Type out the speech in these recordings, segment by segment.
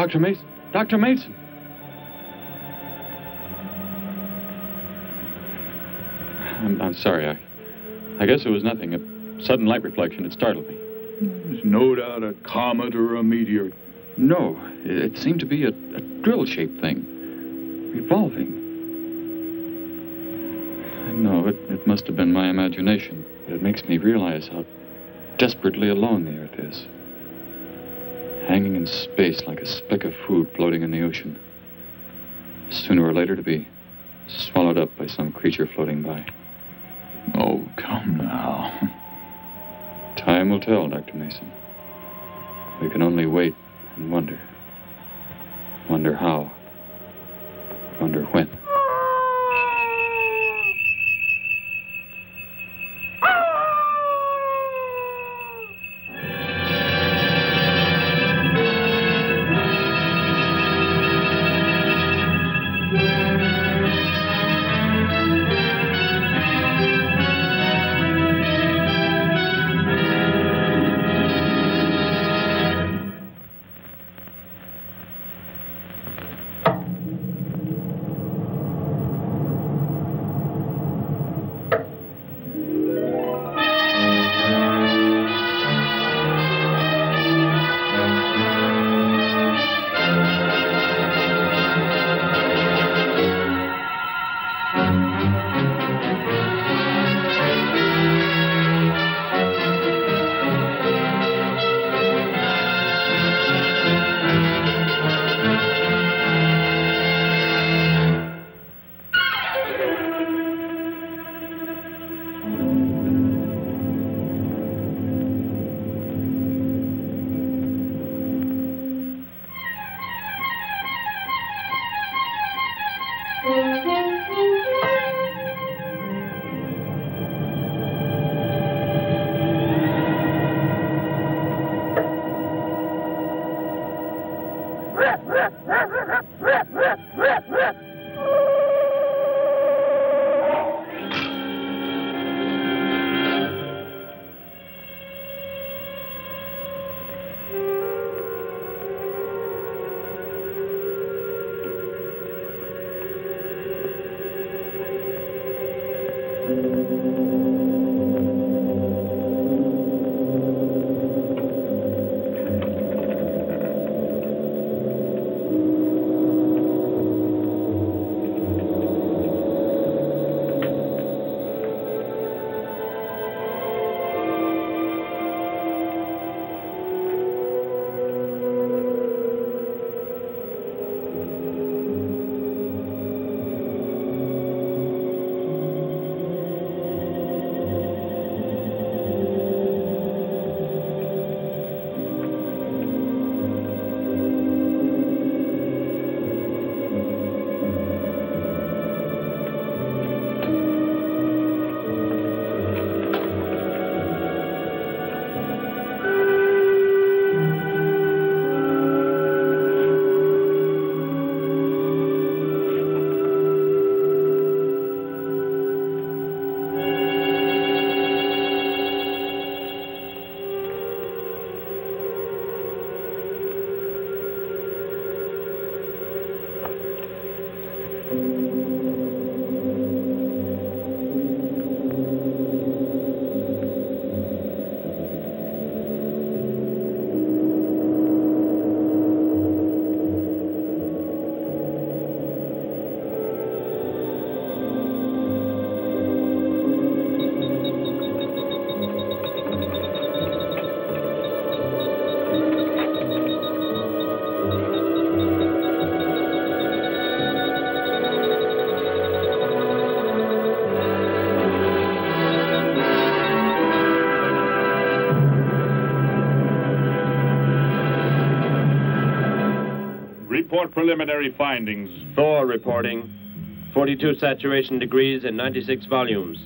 Dr. Mason! Dr. Mason! I'm sorry. I guess it was nothing. A sudden light reflection. It startled me. There's no doubt a comet or a meteor. No, it seemed to be a drill-shaped thing, revolving. No, it must have been my imagination, but it makes me realize how desperately alone the Earth is. Hanging in space like a speck of food floating in the ocean. Sooner or later to be swallowed up by some creature floating by. Oh, come now. Time will tell, Dr. Mason. We can only wait and wonder. Wonder how. Wonder when. Report preliminary findings. Thor reporting. 42 saturation degrees and 96 volumes.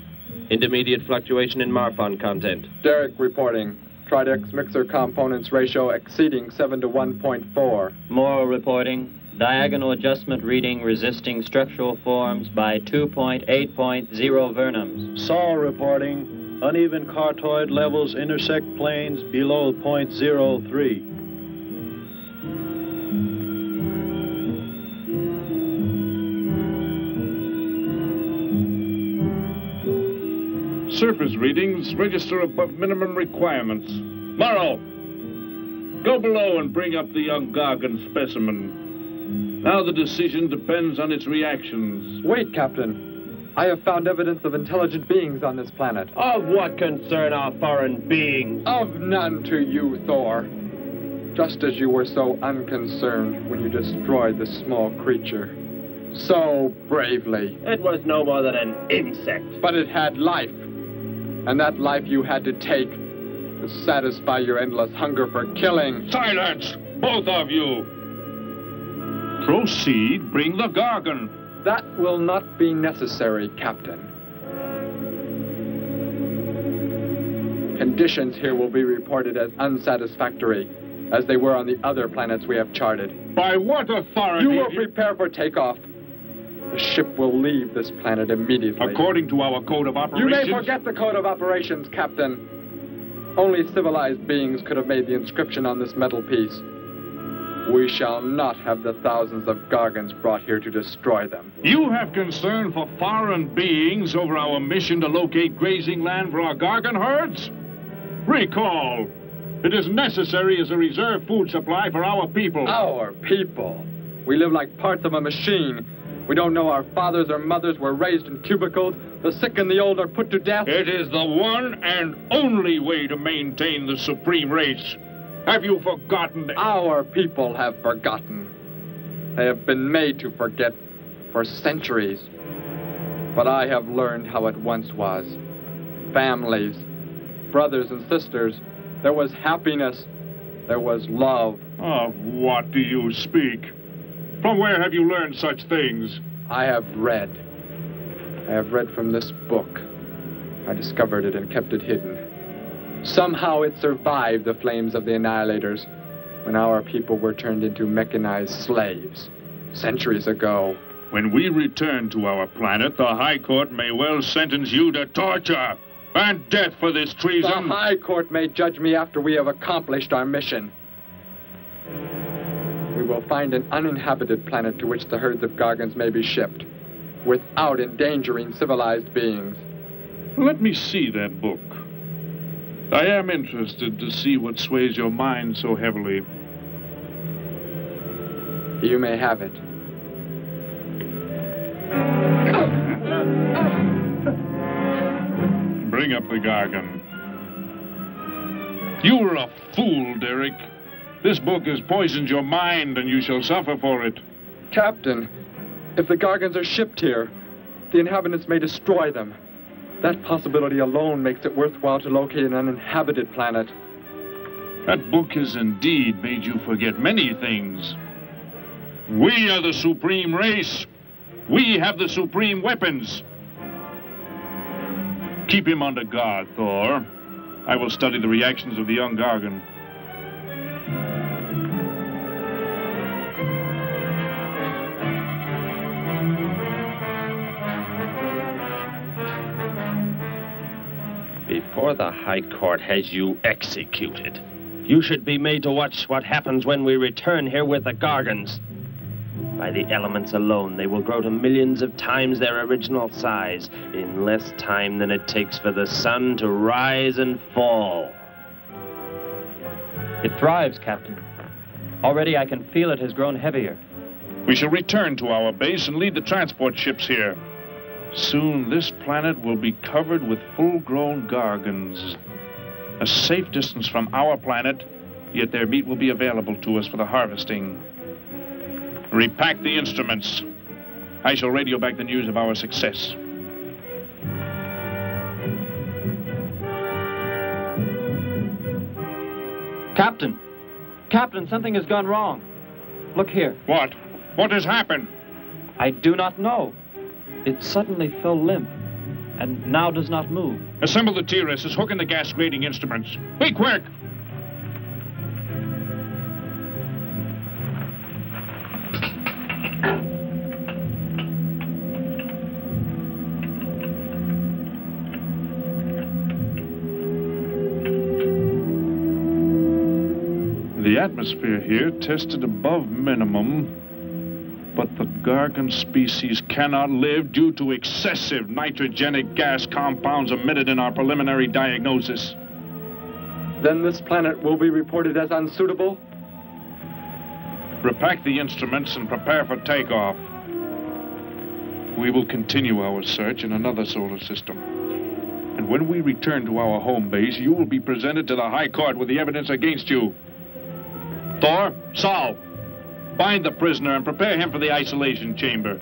Intermediate fluctuation in Marfan content. Derek reporting. Tridex mixer components ratio exceeding 7 to 1.4. Morrow reporting. Diagonal adjustment reading resisting structural forms by 2.8.0 vernums. Saul reporting. Uneven cartoid levels intersect planes below .03. Surface readings register above minimum requirements. Morrow, go below and bring up the young Gargan specimen. Now the decision depends on its reactions. Wait, Captain. I have found evidence of intelligent beings on this planet. Of what concern are foreign beings? Of none to you, Thor. Just as you were so unconcerned when you destroyed the small creature. So bravely. It was no more than an insect. But it had life. And that life you had to take to satisfy your endless hunger for killing. Silence, both of you! Proceed, bring the Gargan. That will not be necessary, Captain. Conditions here will be reported as unsatisfactory, as they were on the other planets we have charted. By what authority? You will prepare for takeoff. The ship will leave this planet immediately. According to our code of operations... You may forget the code of operations, Captain. Only civilized beings could have made the inscription on this metal piece. We shall not have the thousands of Gargans brought here to destroy them. You have concern for foreign beings over our mission to locate grazing land for our Gargan herds? Recall, it is necessary as a reserve food supply for our people. Our people? We live like parts of a machine. We don't know our fathers or mothers were raised in cubicles. The sick and the old are put to death. It is the one and only way to maintain the supreme race. Have you forgotten? Our people have forgotten. They have been made to forget for centuries. But I have learned how it once was. Families, brothers and sisters. There was happiness. There was love. Of what do you speak? From where have you learned such things? I have read. I have read from this book. I discovered it and kept it hidden. Somehow it survived the flames of the Annihilators when our people were turned into mechanized slaves centuries ago. When we return to our planet, the High Court may well sentence you to torture and death for this treason. The High Court may judge me after we have accomplished our mission. We will find an uninhabited planet to which the herds of Gargans may be shipped, without endangering civilized beings. Let me see that book. I am interested to see what sways your mind so heavily. You may have it. Bring up the Gargan. You were a fool, Derek. This book has poisoned your mind, and you shall suffer for it. Captain, if the Gargans are shipped here, the inhabitants may destroy them. That possibility alone makes it worthwhile to locate an uninhabited planet. That book has indeed made you forget many things. We are the supreme race. We have the supreme weapons. Keep him under guard, Thor. I will study the reactions of the young Gargan. Before the High Court has you executed, you should be made to watch what happens when we return here with the Gargans. By the elements alone, they will grow to millions of times their original size in less time than it takes for the sun to rise and fall. It thrives, Captain. Already I can feel it has grown heavier. We shall return to our base and lead the transport ships here. Soon this planet will be covered with full-grown Gargans. A safe distance from our planet, yet their meat will be available to us for the harvesting. Repack the instruments. I shall radio back the news of our success. Captain! Captain, something has gone wrong. Look here. What? What has happened? I do not know. It suddenly fell limp, and now does not move. Assemble the TRSs, hook in the gas grading instruments. Be quick! The atmosphere here tested above minimum. But the Gargan species cannot live due to excessive nitrogenic gas compounds emitted in our preliminary diagnosis. Then this planet will be reported as unsuitable? Repack the instruments and prepare for takeoff. We will continue our search in another solar system. And when we return to our home base, you will be presented to the High Court with the evidence against you. Thor, Saul, bind the prisoner and prepare him for the isolation chamber.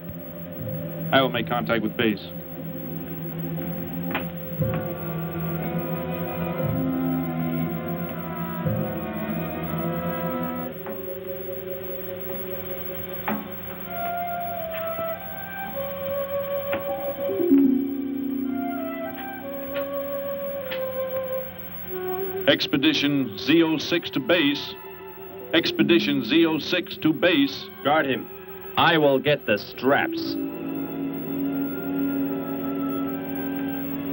I will make contact with base. Expedition Z06 to base. Expedition Z06 to base. Guard him. I will get the straps.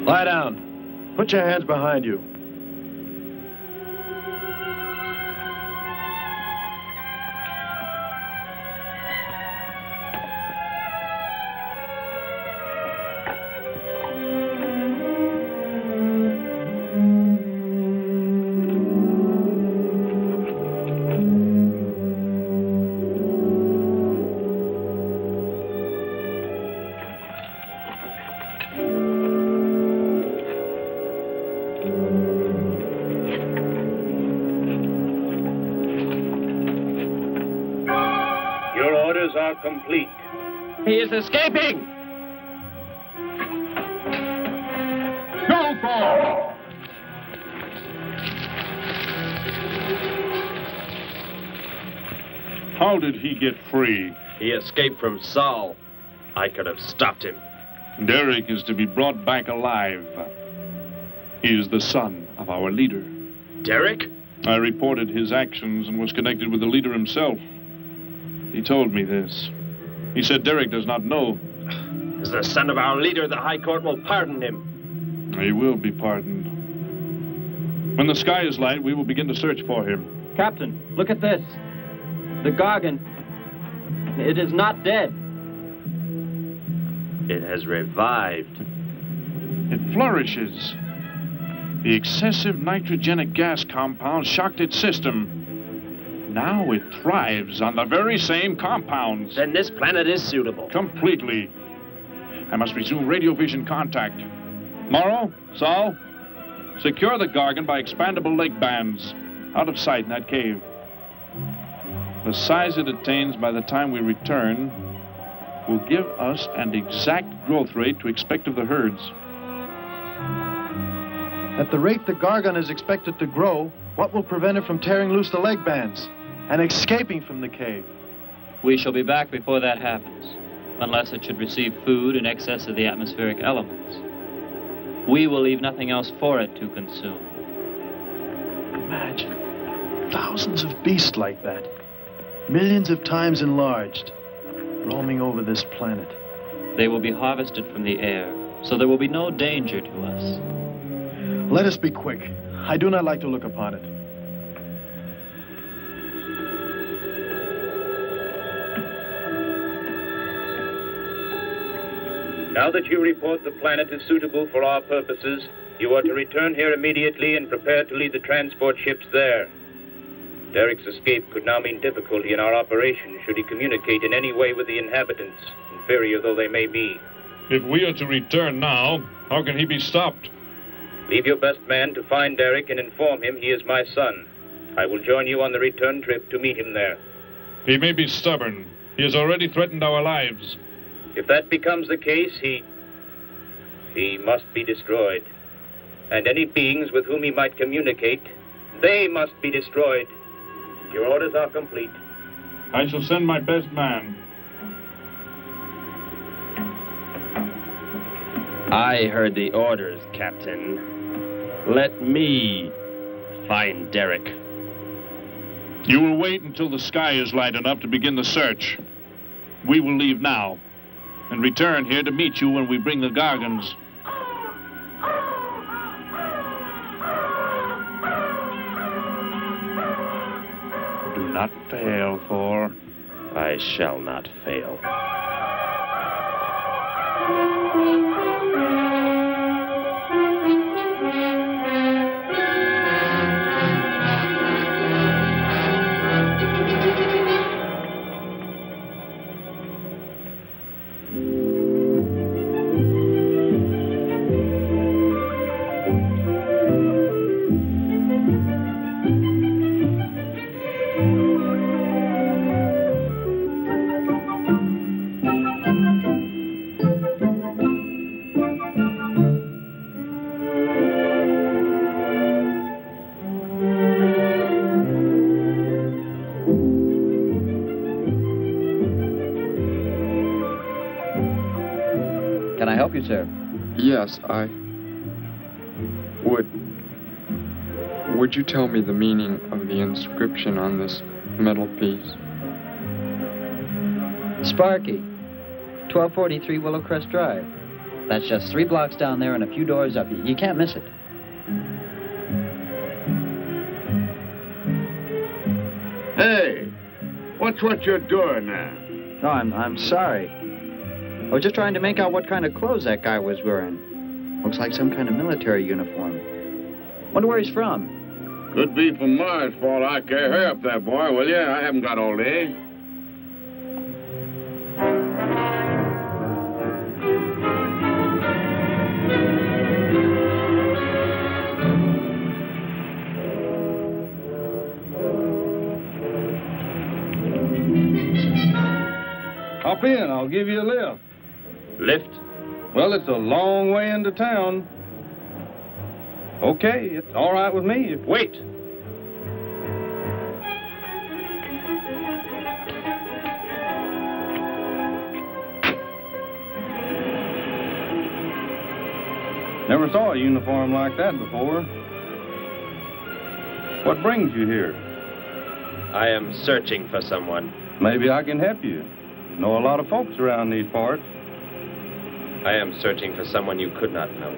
Lie down. Put your hands behind you. Are complete. He is escaping! Go, Thor! How did he get free? He escaped from Saul. I could have stopped him. Derek is to be brought back alive. He is the son of our leader. Derek? I reported his actions and was connected with the leader himself. He told me this. He said Derek does not know. As the son of our leader, the High Court will pardon him. He will be pardoned. When the sky is light, we will begin to search for him. Captain, look at this. The Gargan. It is not dead. It has revived. It flourishes. The excessive nitrogenic gas compound shocked its system. Now it thrives on the very same compounds. Then this planet is suitable. Completely. I must resume radio vision contact. Morrow, Saul, secure the Gargan by expandable leg bands. Out of sight in that cave. The size it attains by the time we return will give us an exact growth rate to expect of the herds. At the rate the Gargan is expected to grow, what will prevent it from tearing loose the leg bands and escaping from the cave? We shall be back before that happens, unless it should receive food in excess of the atmospheric elements. We will leave nothing else for it to consume. Imagine thousands of beasts like that, millions of times enlarged, roaming over this planet. They will be harvested from the air, so there will be no danger to us. Let us be quick. I do not like to look upon it. Now that you report the planet is suitable for our purposes, you are to return here immediately and prepare to lead the transport ships there. Derek's escape could now mean difficulty in our operation should he communicate in any way with the inhabitants, inferior though they may be. If we are to return now, how can he be stopped? Leave your best man to find Derek and inform him he is my son. I will join you on the return trip to meet him there. He may be stubborn. He has already threatened our lives. If that becomes the case, he must be destroyed. And any beings with whom he might communicate, they must be destroyed. Your orders are complete. I shall send my best man. I heard the orders, Captain. Let me find Derek. You will wait until the sky is light enough to begin the search. We will leave now and return here to meet you when we bring the Gargans. Do not fail, Thor. I shall not fail. Can I help you, sir? Yes, Would you tell me the meaning of the inscription on this metal piece? Sparky, 1243 Willowcrest Drive. That's just 3 blocks down there and a few doors up. You can't miss it. Hey, what's what you're doing now? No, I'm sorry. I was just trying to make out what kind of clothes that guy was wearing. Looks like some kind of military uniform. Wonder where he's from. Could be from Mars, for all I care. Hurry up there, boy, will you? I haven't got all day. Hop in, I'll give you a lift. Lift? Well, it's a long way into town. Okay, it's all right with me. Wait! Never saw a uniform like that before. What brings you here? I am searching for someone. Maybe I can help you. Know a lot of folks around these parts. I am searching for someone you could not know.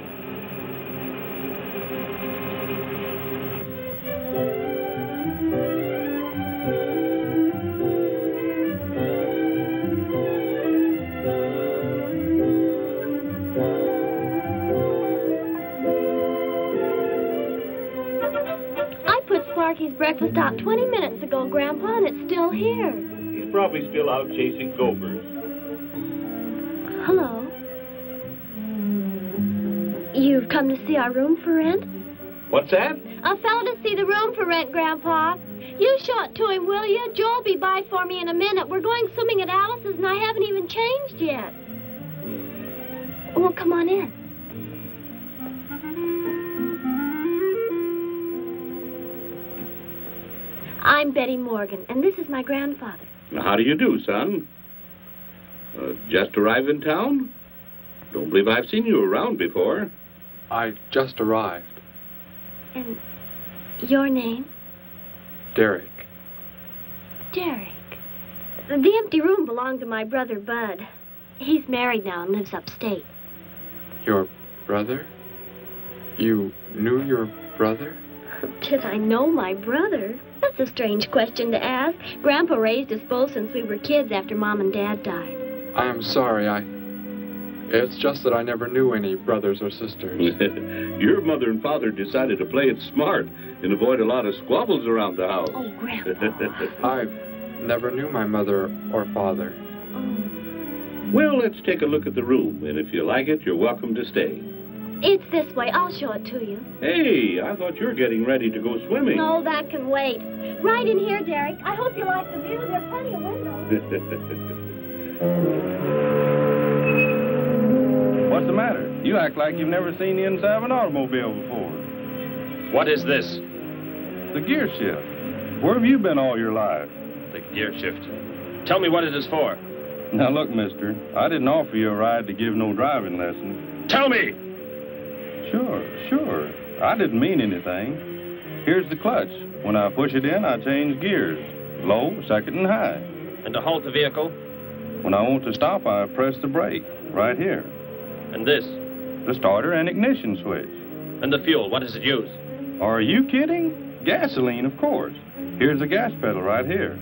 Sparky's breakfast out 20 minutes ago, Grandpa, and it's still here. He's probably still out chasing gophers. Hello. You've come to see our room for rent? What's that? A fellow to see the room for rent, Grandpa. You show it to him, will you? Joe'll be by for me in a minute. We're going swimming at Alice's, and I haven't even changed yet. Well, come on in. I'm Betty Morgan, and this is my grandfather. How do you do, son? Just arrived in town? Don't believe I've seen you around before. I just arrived. And your name? Derek. Derek. The empty room belonged to my brother, Bud. He's married now and lives upstate. Your brother? You knew your brother? Did I know my brother? That's a strange question to ask. Grandpa raised us both since we were kids after Mom and Dad died. I am sorry, It's just that I never knew any brothers or sisters. Your mother and father decided to play it smart and avoid a lot of squabbles around the house. Oh, Grandpa. I never knew my mother or father. Oh. Well, let's take a look at the room, and if you like it, you're welcome to stay. It's this way. I'll show it to you. Hey, I thought you were getting ready to go swimming. No, that can wait. Right in here, Derek. I hope you like the view. There are plenty of windows. What's the matter? You act like you've never seen the inside of an automobile before. What is this? The gear shift. Where have you been all your life? The gear shift. Tell me what it is for. Now, look, mister, I didn't offer you a ride to give no driving lesson. Tell me! Sure. I didn't mean anything. Here's the clutch. When I push it in, I change gears. Low, second, and high. And to halt the vehicle? When I want to stop, I press the brake, right here. And this? The starter and ignition switch. And the fuel, what does it use? Are you kidding? Gasoline, of course. Here's the gas pedal right here.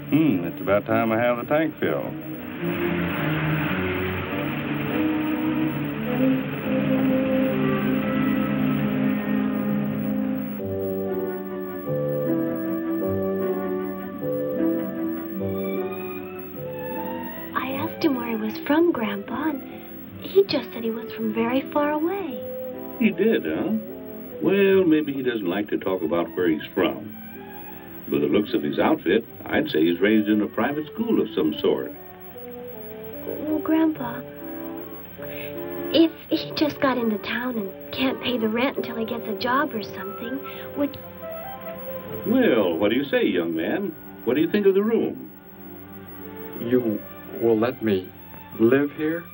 It's about time I have the tank filled. I asked him where he was from, Grandpa, and he just said he was from very far away. He did, huh? Well, maybe he doesn't like to talk about where he's from. By the looks of his outfit, I'd say he's raised in a private school of some sort. Well, Grandpa, if he just got into town and can't pay the rent until he gets a job or something, would... Well, what do you say, young man? What do you think of the room? You will let me live here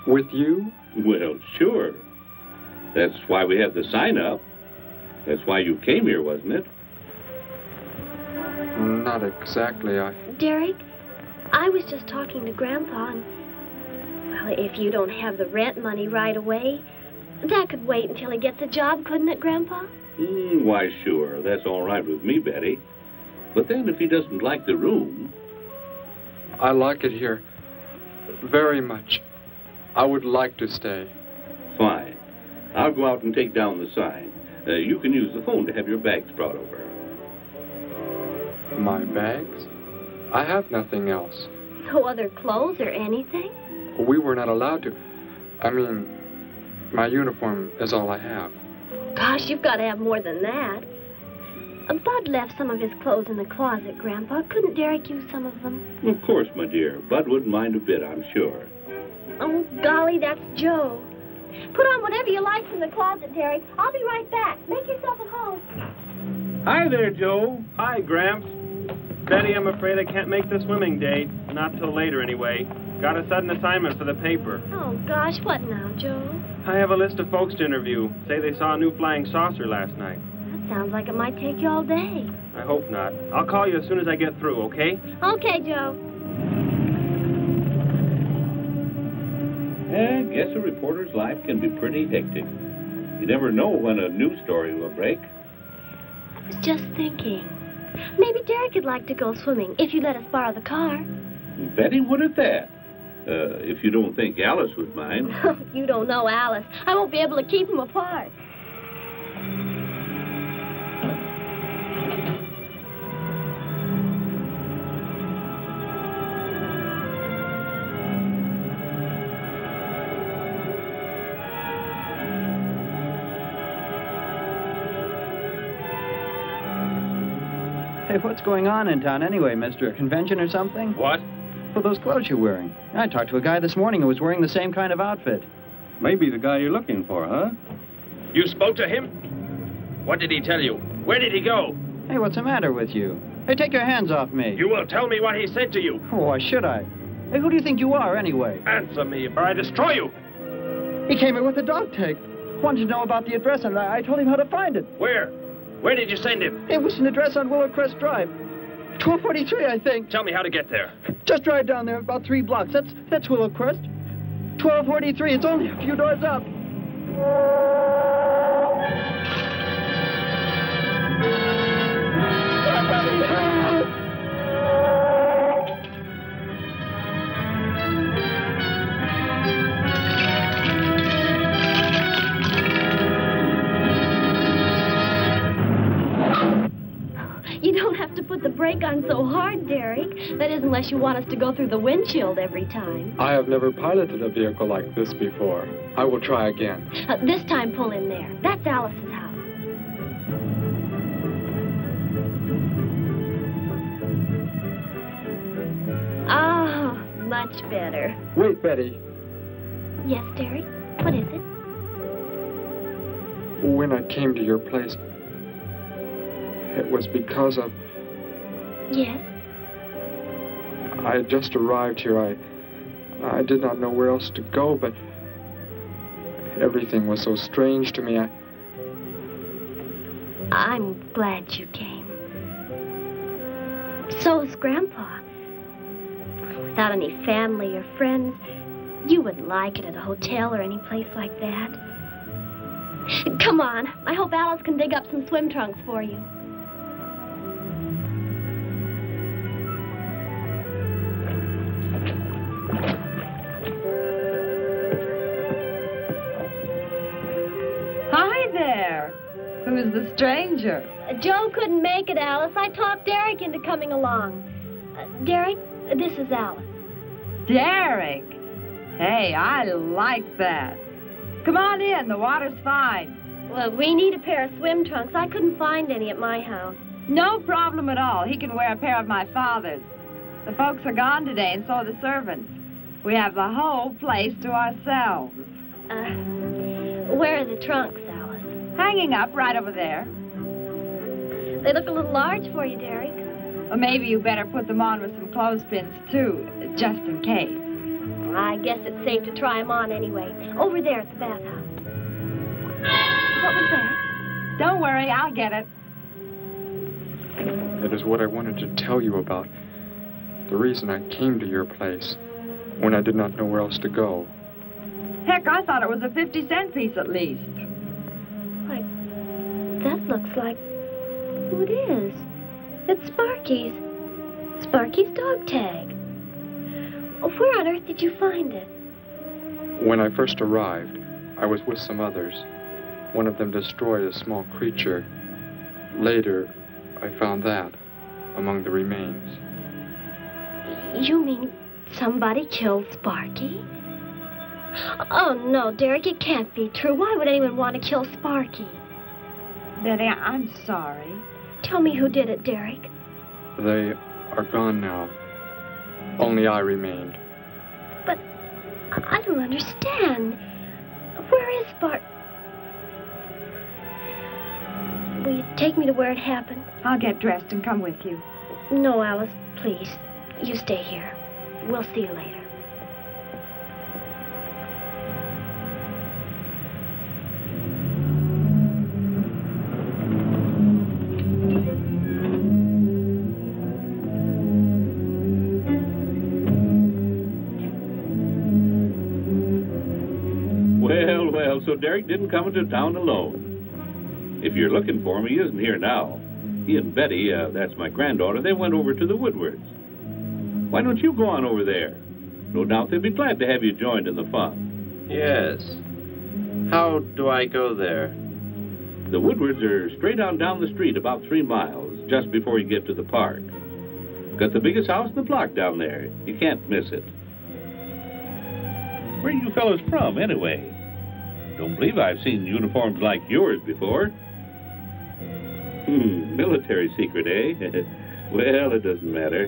with you? Well, sure. That's why we have the sign up. That's why you came here, wasn't it? Not exactly. Derek, I was just talking to Grandpa, and... Well, if you don't have the rent money right away, that could wait until he gets a job, couldn't it, Grandpa? Why, sure. That's all right with me, Betty. But then if he doesn't like the room... I like it here very much. I would like to stay. Fine. I'll go out and take down the sign. You can use the phone to have your bags brought over. My bags? I have nothing else. No other clothes or anything? We were not allowed to. I mean, my uniform is all I have. Gosh, you've got to have more than that. Bud left some of his clothes in the closet, Grandpa. Couldn't Derek use some of them? Of course, my dear. Bud wouldn't mind a bit, I'm sure. Oh, golly, that's Joe. Put on whatever you like from the closet, Derek. I'll be right back. Make yourself at home. Hi there, Joe. Hi, Gramps. Betty, I'm afraid I can't make the swimming date. Not till later, anyway. Got a sudden assignment for the paper. Oh, gosh, what now, Joe? I have a list of folks to interview. Say they saw a new flying saucer last night. That sounds like it might take you all day. I hope not. I'll call you as soon as I get through, okay? Okay, Joe. I guess a reporter's life can be pretty hectic. You never know when a news story will break. I was just thinking. Maybe Derek would like to go swimming if you let us borrow the car. Betty would at that. If you don't think Alice would mind. You don't know Alice. I won't be able to keep them apart. Hey, what's going on in town anyway, mister? A convention or something? What? Well, those clothes you're wearing. I talked to a guy this morning who was wearing the same kind of outfit. Maybe the guy you're looking for, huh? You spoke to him? What did he tell you? Where did he go? Hey, what's the matter with you? Hey, take your hands off me. You will tell me what he said to you. Oh, why should I? Hey, who do you think you are, anyway? Answer me, or I destroy you. He came here with a dog tag. Wanted to know about the address, and I told him how to find it. Where? Where did you send him? It was an address on Willow Crest Drive. 1243, I think. Tell me how to get there. Just drive down there about 3 blocks. That's Willow Crest. 1243. It's only a few doors up. Somebody help! You don't have to put the brake on so hard, Derek. That is, unless you want us to go through the windshield every time. I have never piloted a vehicle like this before. I will try again. This time, pull in there. That's Alice's house. Oh, much better. Wait, Betty. Yes, Derek? What is it? When I came to your place, it was because of... Yes? I had just arrived here. I did not know where else to go, but everything was so strange to me. I'm glad you came. So is Grandpa. Without any family or friends, you wouldn't like it at a hotel or any place like that. Come on. I hope Alice can dig up some swim trunks for you. a stranger. Joe couldn't make it, Alice. I talked Derek into coming along. Derek, this is Alice. Derek? Hey, I like that. Come on in, the water's fine. Well, we need a pair of swim trunks. I couldn't find any at my house. No problem at all. He can wear a pair of my father's. The folks are gone today, and so are the servants. We have the whole place to ourselves. Where are the trunks, Alice? Hanging up right over there. They look a little large for you, Derek. Well, maybe you better put them on with some clothespins, too, just in case. I guess it's safe to try them on anyway. Over there at the bathhouse. What was that? Don't worry, I'll get it. That is what I wanted to tell you about. The reason I came to your place when I did not know where else to go. Heck, I thought it was a 50-cent piece at least. Why, that looks like... who it is. It's Sparky's. Sparky's dog tag. Where on earth did you find it? When I first arrived, I was with some others. One of them destroyed a small creature. Later, I found that among the remains. You mean somebody killed Sparky? Oh, no, Derek, it can't be true. Why would anyone want to kill Sparky? Betty, I'm sorry. Tell me who did it, Derek. They are gone now. Only I remained. But I don't understand. Where is Sparky? Will you take me to where it happened? I'll get dressed and come with you. No, Alice, please. You stay here. We'll see you later. Well, so Derek didn't come into town alone. If you're looking for him, he isn't here now. He and Betty, that's my granddaughter, they went over to the Woodwards. Why don't you go on over there? No doubt they'd be glad to have you joined in the fun. Yes. How do I go there? The Woodwards are straight on down the street about 3 miles, just before you get to the park. Got the biggest house in the block down there. You can't miss it. Where are you fellas from, anyway? Don't believe I've seen uniforms like yours before. Military secret, eh? Well, it doesn't matter.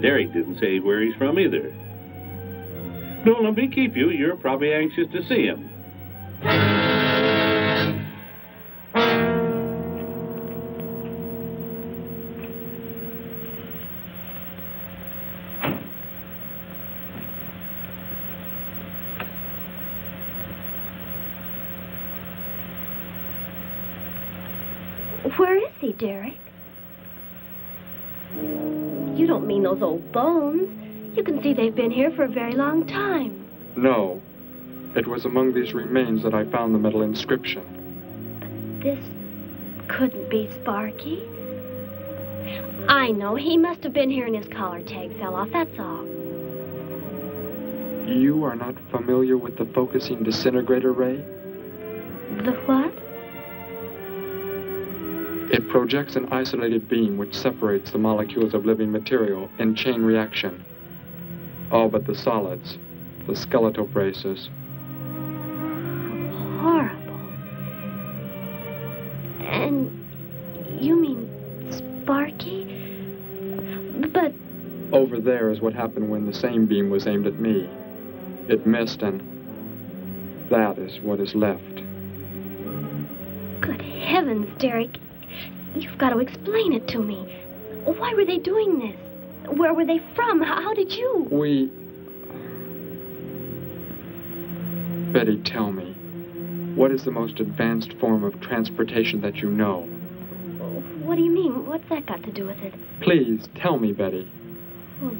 Derek didn't say where he's from either. Don't let me keep you. You're probably anxious to see him. Where is he, Derek? You don't mean those old bones. You can see they've been here for a very long time. No. It was among these remains that I found the metal inscription. But this couldn't be Sparky. I know. He must have been here and his collar tag fell off, that's all. You are not familiar with the focusing disintegrator ray? The what? It projects an isolated beam which separates the molecules of living material in chain reaction. All but the solids, the skeletal braces. Horrible. And you mean Sparky? But... Over there is what happened when the same beam was aimed at me. It missed, and that is what is left. Good heavens, Derek. You've got to explain it to me. Why were they doing this? Where were they from? How did you... Betty, tell me, what is the most advanced form of transportation that you know? What do you mean? What's that got to do with it? Please, tell me, Betty. Well,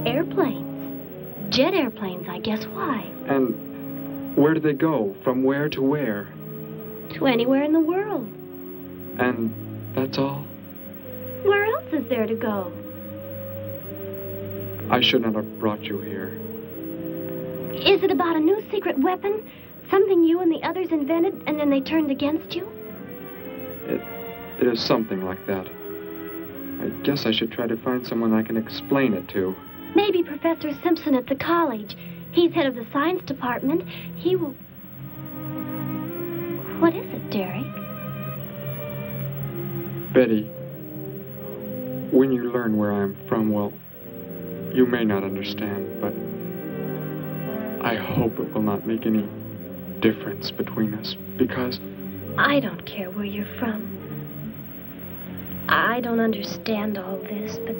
airplanes. Jet airplanes, I guess. Why? And where do they go? From where to where? To anywhere in the world. And that's all? Where else is there to go? I should not have brought you here. Is it about a new secret weapon? Something you and the others invented and then they turned against you? It is something like that. I guess I should try to find someone I can explain it to. Maybe Professor Simpson at the college. He's head of the science department. He will... What is it, Derek? Betty, when you learn where I'm from, well, you may not understand, but I hope it will not make any difference between us, because... I don't care where you're from. I don't understand all this, but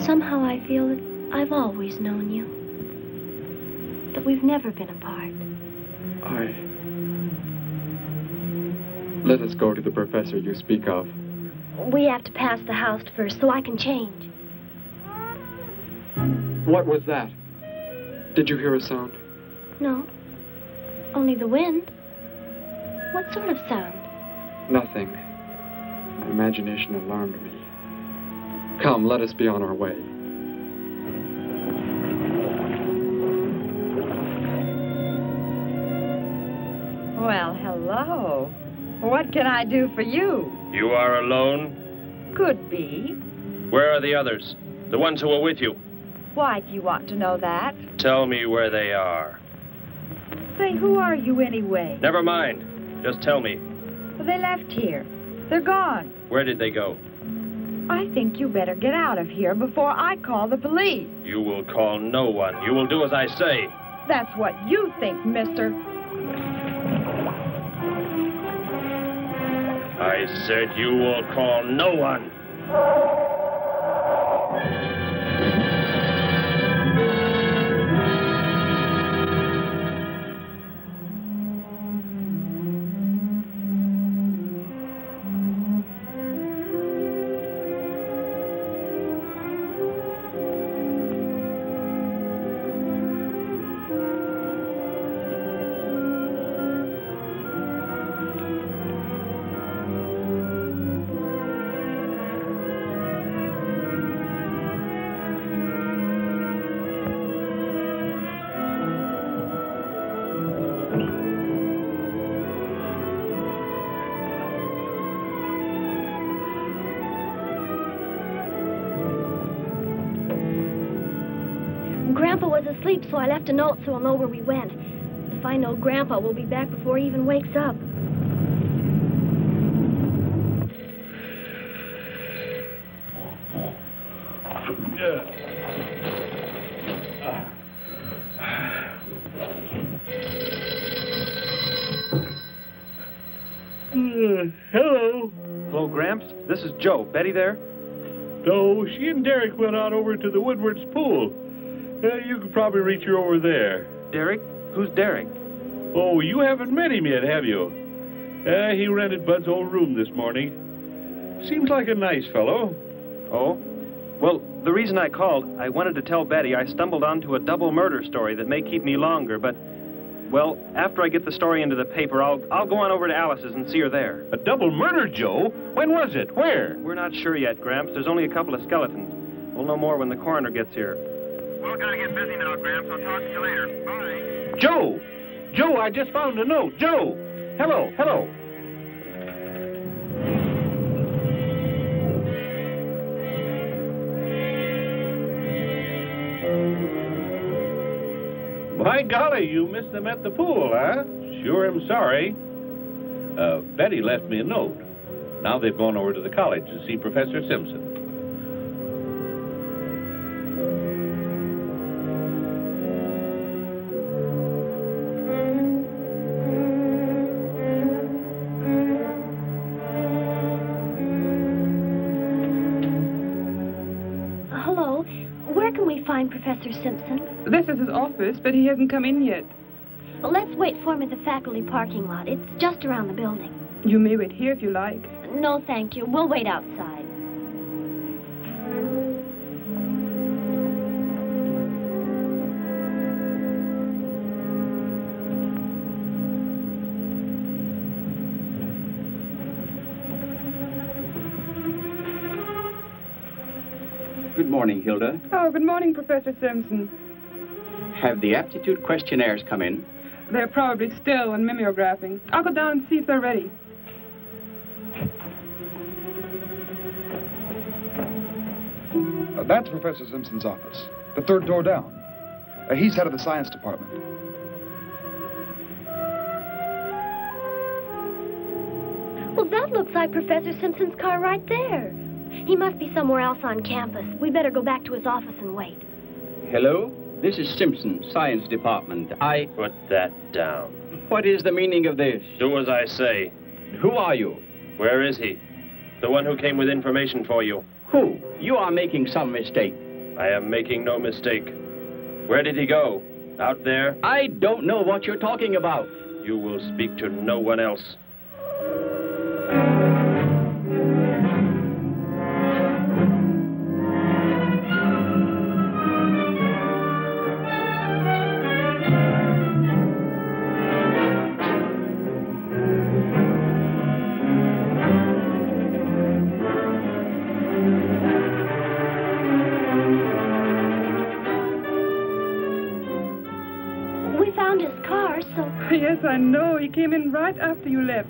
somehow I feel that I've always known you. That we've never been apart. Let us go to the professor you speak of. We have to pass the house first so I can change. What was that? Did you hear a sound? No. Only the wind. What sort of sound? Nothing. My imagination alarmed me. Come, let us be on our way. Well, hello. What can I do for you? You are alone? Could be. Where are the others? The ones who were with you? Why do you want to know that? Tell me where they are. Say, who are you anyway? Never mind. Just tell me. Well, they left here. They're gone. Where did they go? I think you better get out of here before I call the police. You will call no one. You will do as I say. That's what you think, mister. I said you will call no one. Grandpa was asleep, so I left a note so I'll know where we went. If I know Grandpa, we'll be back before he even wakes up. Hello. Hello, Gramps. This is Joe. Betty there? No, she and Derek went out over to the Woodward's pool. You could probably reach her over there. Derek? Who's Derek? Oh, you haven't met him yet, have you? He rented Bud's old room this morning. Seems like a nice fellow. Oh? Well, the reason I called, I wanted to tell Betty I stumbled onto a double murder story that may keep me longer, but, well, after I get the story into the paper, I'll go on over to Alice's and see her there. A double murder, Joe? When was it? Where? We're not sure yet, Gramps. There's only a couple of skeletons. We'll know more when the coroner gets here. Well, gotta get busy now, Gramps. I'll talk to you later. Bye. Joe! Joe, I just found a note. Joe! Hello, hello. My golly, you missed them at the pool, huh? Sure am sorry. Betty left me a note. Now they've gone over to the college to see Professor Simpson. Hello. Where can we find Professor Simpson? This is his office, but he hasn't come in yet. Well, let's wait for him at the faculty parking lot. It's just around the building. You may wait here if you like. No, thank you. We'll wait outside. Good morning, Hilda. Oh, good morning, Professor Simpson. Have the aptitude questionnaires come in? They're probably still in mimeographing. I'll go down and see if they're ready. That's Professor Simpson's office, the third door down. He's head of the science department. Well, that looks like Professor Simpson's car right there. He must be somewhere else on campus. We'd better go back to his office and wait. Hello? This is Simpson, science department. Put that down. What is the meaning of this? Do as I say. Who are you? Where is he? The one who came with information for you. Who? You are making some mistake. I am making no mistake. Where did he go? Out there? I don't know what you're talking about. You will speak to no one else. Yes, I know. He came in right after you left.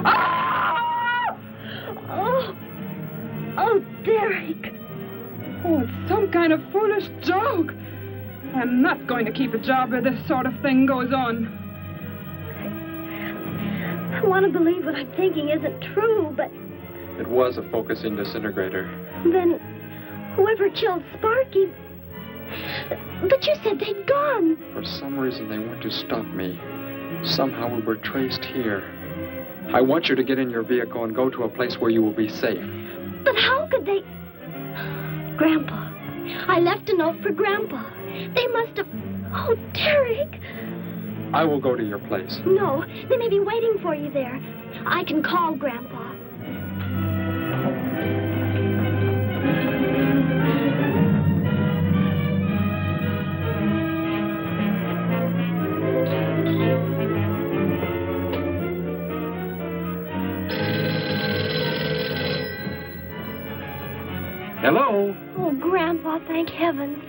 Ah! Oh, Derek. Oh, it's some kind of foolish joke. I'm not going to keep a job where this sort of thing goes on. I want to believe what I'm thinking isn't true, but... It was a focusing disintegrator. Then whoever killed Sparky... But you said they'd gone. For some reason, they want to stop me. Somehow we were traced here. I want you to get in your vehicle and go to a place where you will be safe. But how could they... Grandpa. I left a note for Grandpa. They must have... Oh, Derek. I will go to your place. No, they may be waiting for you there. I can call Grandpa. Hello? Oh, Grandpa, thank heavens.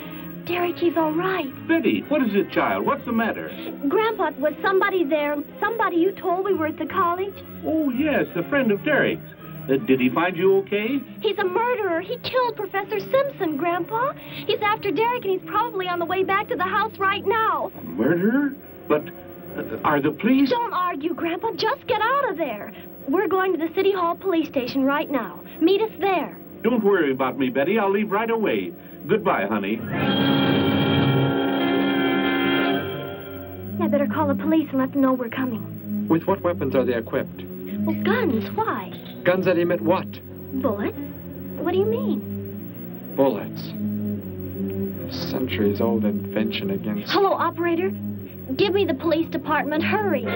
Derek, he's all right. Betty, what is it, child? What's the matter? Grandpa, was somebody there? Somebody you told we were at the college? Oh, yes, a friend of Derek's. Did he find you okay? He's a murderer. He killed Professor Simpson, Grandpa. He's after Derek, and he's probably on the way back to the house right now. A murderer? But are the police... Don't argue, Grandpa. Just get out of there. We're going to the City Hall police station right now. Meet us there. Don't worry about me, Betty. I'll leave right away. Goodbye, honey. I better call the police and let them know we're coming. With what weapons are they equipped? Well, guns. Why? Guns that emit what? Bullets. What do you mean? Bullets. A centuries-old invention against... Hello, operator. Give me the police department. Hurry.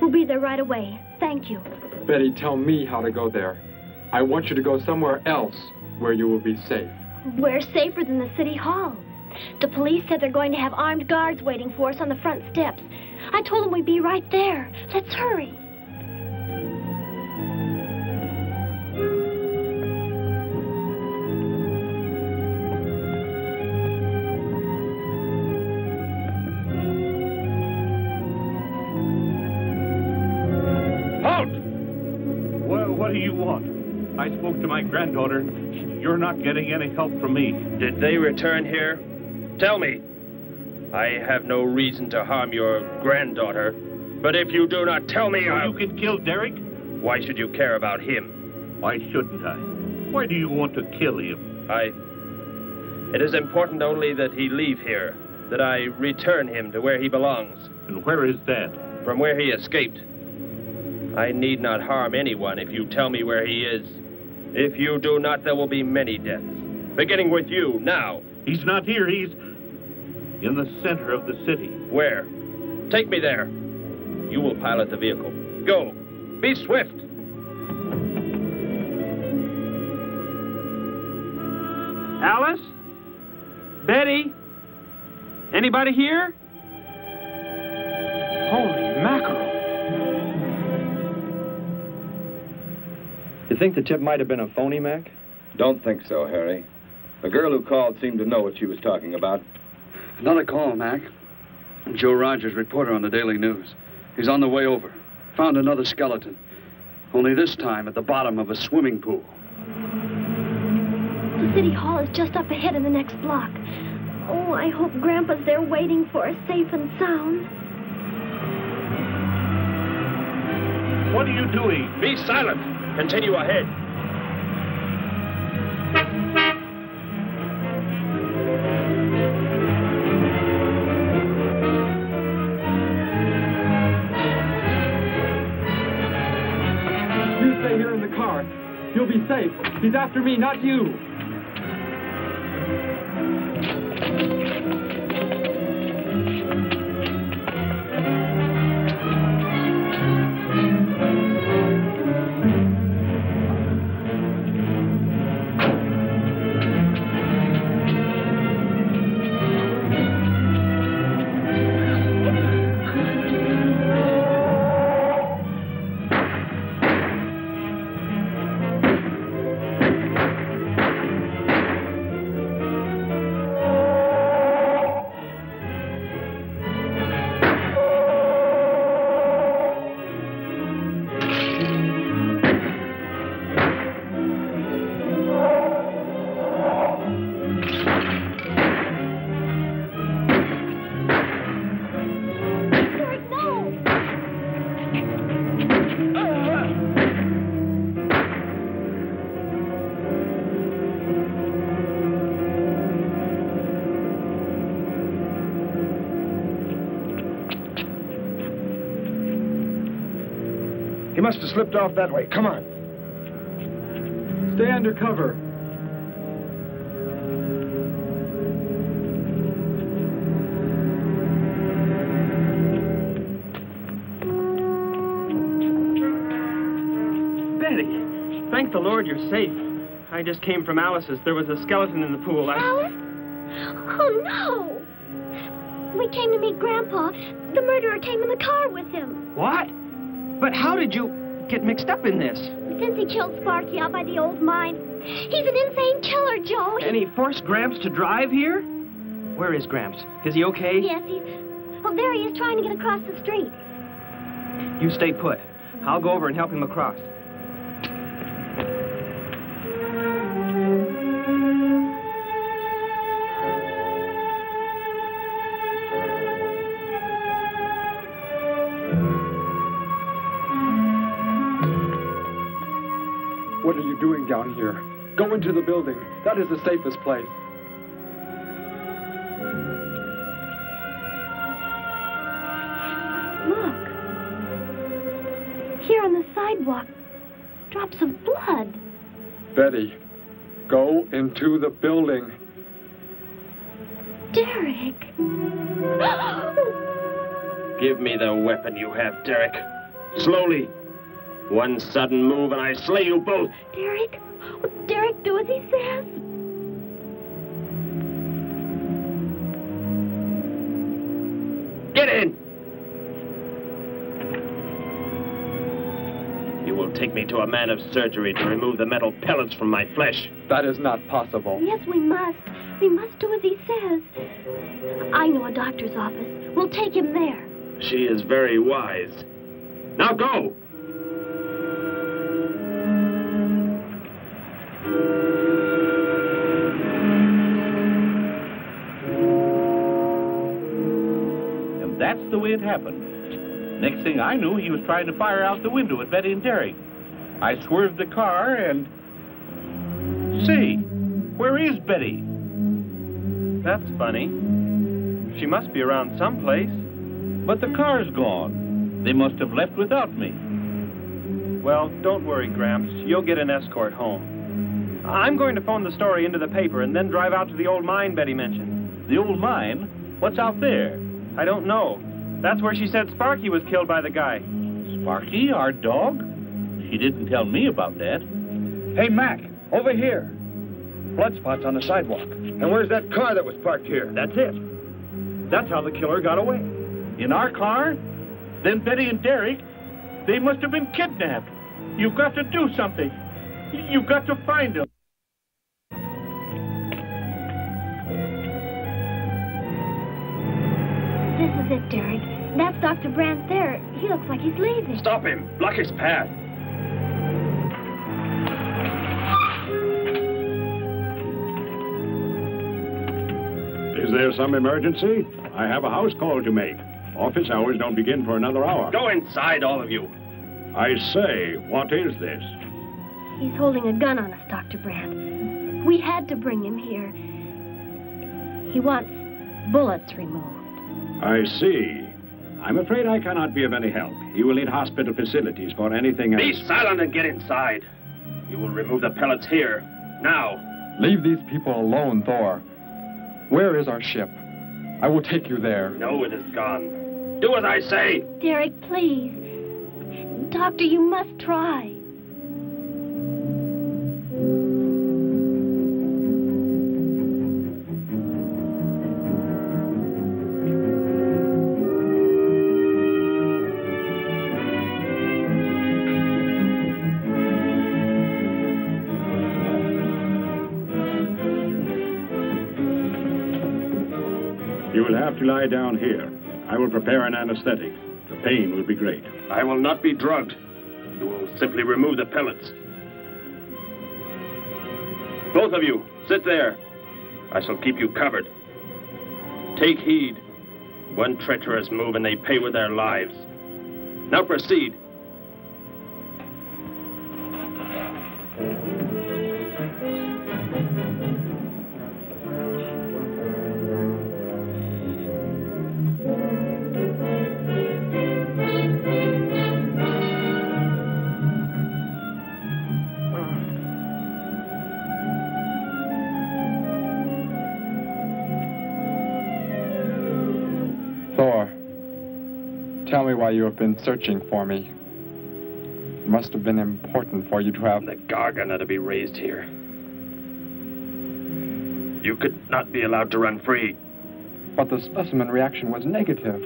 We'll be there right away. Thank you. Betty, tell me how to go there. I want you to go somewhere else where you will be safe. We're safer than the City Hall. The police said they're going to have armed guards waiting for us on the front steps. I told them we'd be right there. Let's hurry. What do you want? I spoke to my granddaughter. You're not getting any help from me. Did they return here? Tell me. I have no reason to harm your granddaughter, but if you do not tell me, You can kill Derek? Why should you care about him? Why shouldn't I? Why do you want to kill him? It is important only that he leave here, that I return him to where he belongs. And where is that? From where he escaped. I need not harm anyone if you tell me where he is. If you do not, there will be many deaths. Beginning with you, now. He's not here. He's in the center of the city. Where? Take me there. You will pilot the vehicle. Go. Be swift. Alice? Betty? Anybody here? Holy mackerel. You think the tip might have been a phony, Mac? Don't think so, Harry. The girl who called seemed to know what she was talking about. Another call, Mac. Joe Rogers, reporter on the Daily News. He's on the way over. Found another skeleton. Only this time at the bottom of a swimming pool. The city hall is just up ahead in the next block. Oh, I hope Grandpa's there waiting for us, safe and sound. What are you doing? Be silent. Continue ahead. You stay here in the car. You'll be safe. He's after me, not you. He must have slipped off that way. Come on. Stay under cover. Betty, thank the Lord you're safe. I just came from Alice's. There was a skeleton in the pool. Alice? Oh, no. We came to meet Grandpa. The murderer came in the car with him. What? But how did you get mixed up in this? Since he killed Sparky out by the old mine. He's an insane killer, Joe. And he forced Gramps to drive here? Where is Gramps? Is he okay? Yes, he's... Oh, there he is trying to get across the street. You stay put. I'll go over and help him across. What are you doing down here? Go into the building. That is the safest place. Look. Here on the sidewalk. Drops of blood. Betty, go into the building. Derek. Give me the weapon you have, Derek. Slowly. One sudden move and I slay you both. Derek? Will Derek do as he says? Get in! You will take me to a man of surgery to remove the metal pellets from my flesh. That is not possible. Yes, we must. We must do as he says. I know a doctor's office. We'll take him there. She is very wise. Now go! That's the way it happened. Next thing I knew, he was trying to fire out the window at Betty and Derek. I swerved the car and... Say, where is Betty? That's funny. She must be around someplace. But the car's gone. They must have left without me. Well, don't worry, Gramps. You'll get an escort home. I'm going to phone the story into the paper and then drive out to the old mine Betty mentioned. The old mine? What's out there? I don't know. That's where she said Sparky was killed by the guy. Sparky, our dog? She didn't tell me about that. Hey, Mac, over here. Blood spots on the sidewalk. And where's that car that was parked here? That's it. That's how the killer got away. In our car? Then Betty and Derek, they must have been kidnapped. You've got to do something. You've got to find them. This is it, Derek. That's Dr. Brandt there. He looks like he's leaving. Stop him! Block his path! Is there some emergency? I have a house call to make. Office hours don't begin for another hour. Go inside, all of you. I say, what is this? He's holding a gun on us, Dr. Brandt. We had to bring him here. He wants bullets removed. I see. I'm afraid I cannot be of any help. You will need hospital facilities for anything else. Be silent and get inside. You will remove the pellets here, now. Leave these people alone, Thor. Where is our ship? I will take you there. No, it is gone. Do as I say. Derek, please. Doctor, you must try. You will have to lie down here. I will prepare an anesthetic. The pain will be great. I will not be drugged. You will simply remove the pellets. Both of you, sit there. I shall keep you covered. Take heed. One treacherous move and they pay with their lives. Now proceed. Tell me why you have been searching for me. It must have been important for you to have... The Gargant to be raised here. You could not be allowed to run free. But the specimen reaction was negative.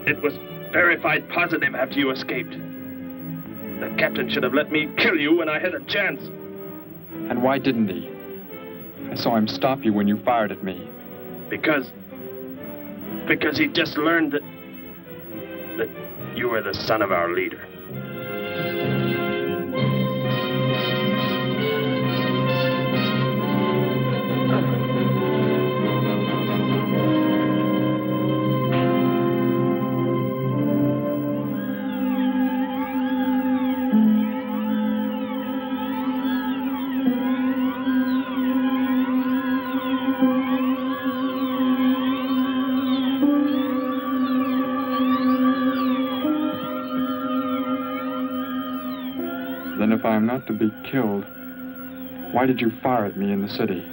It was verified positive after you escaped. The captain should have let me kill you when I had a chance. And why didn't he? I saw him stop you when you fired at me. Because he just learned that you were the son of our leader. If I am not to be killed, why did you fire at me in the city?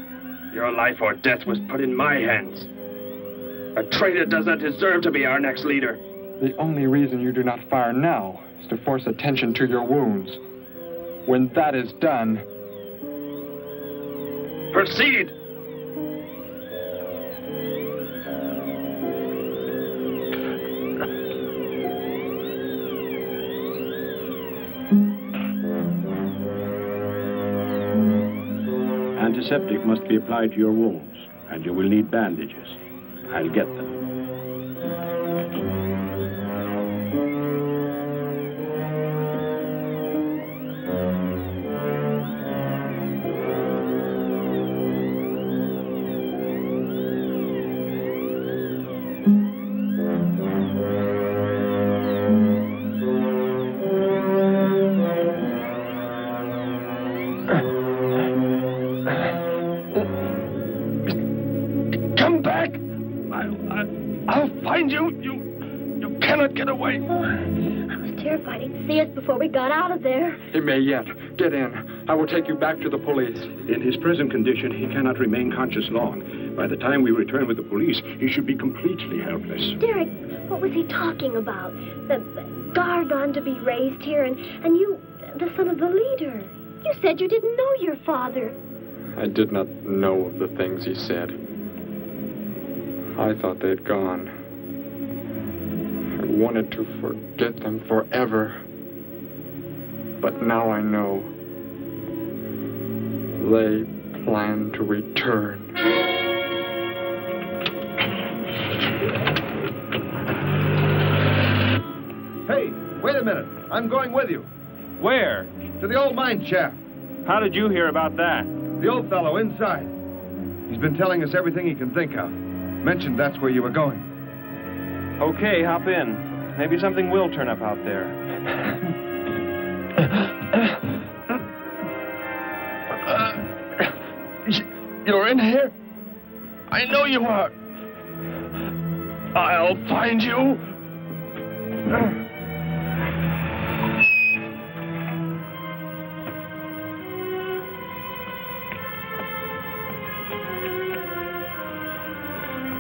Your life or death was put in my hands. A traitor does not deserve to be our next leader. The only reason you do not fire now is to force attention to your wounds. When that is done... Proceed! Antiseptic must be applied to your wounds, and you will need bandages. I'll get them. Before we got out of there. He may yet. Get in. I will take you back to the police. In his present condition, he cannot remain conscious long. By the time we return with the police, he should be completely helpless. Derek, what was he talking about? The Gargant to be raised here, and you, the son of the leader. You said you didn't know your father. I did not know of the things he said. I thought they'd gone. I wanted to forget them forever. But now I know. They plan to return. Hey, wait a minute. I'm going with you. Where? To the old mine shaft. How did you hear about that? The old fellow inside. He's been telling us everything he can think of. Mentioned that's where you were going. Okay, hop in. Maybe something will turn up out there. You're in here? I know you are. I'll find you.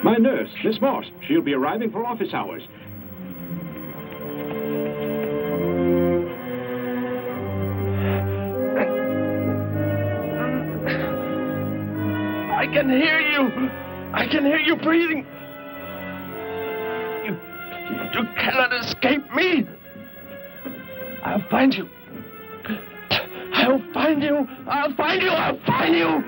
My nurse, Miss Moss. She'll be arriving for office hours. I can hear you. I can hear you breathing. You cannot escape me. I'll find you. I'll find you. I'll find you. I'll find you.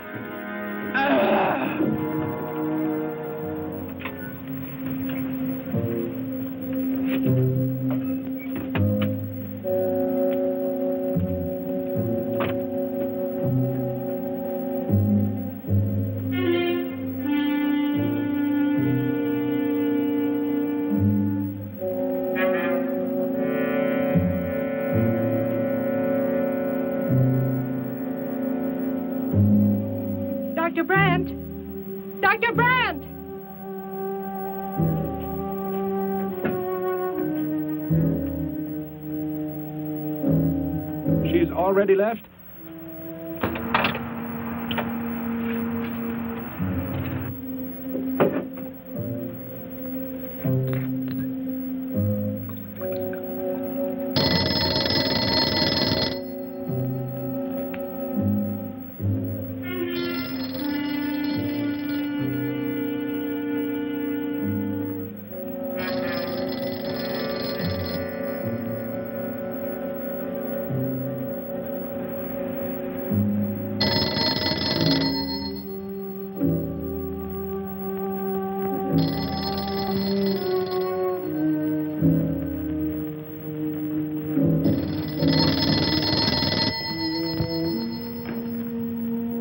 Dr. Brandt! Dr. Brandt! She's already left?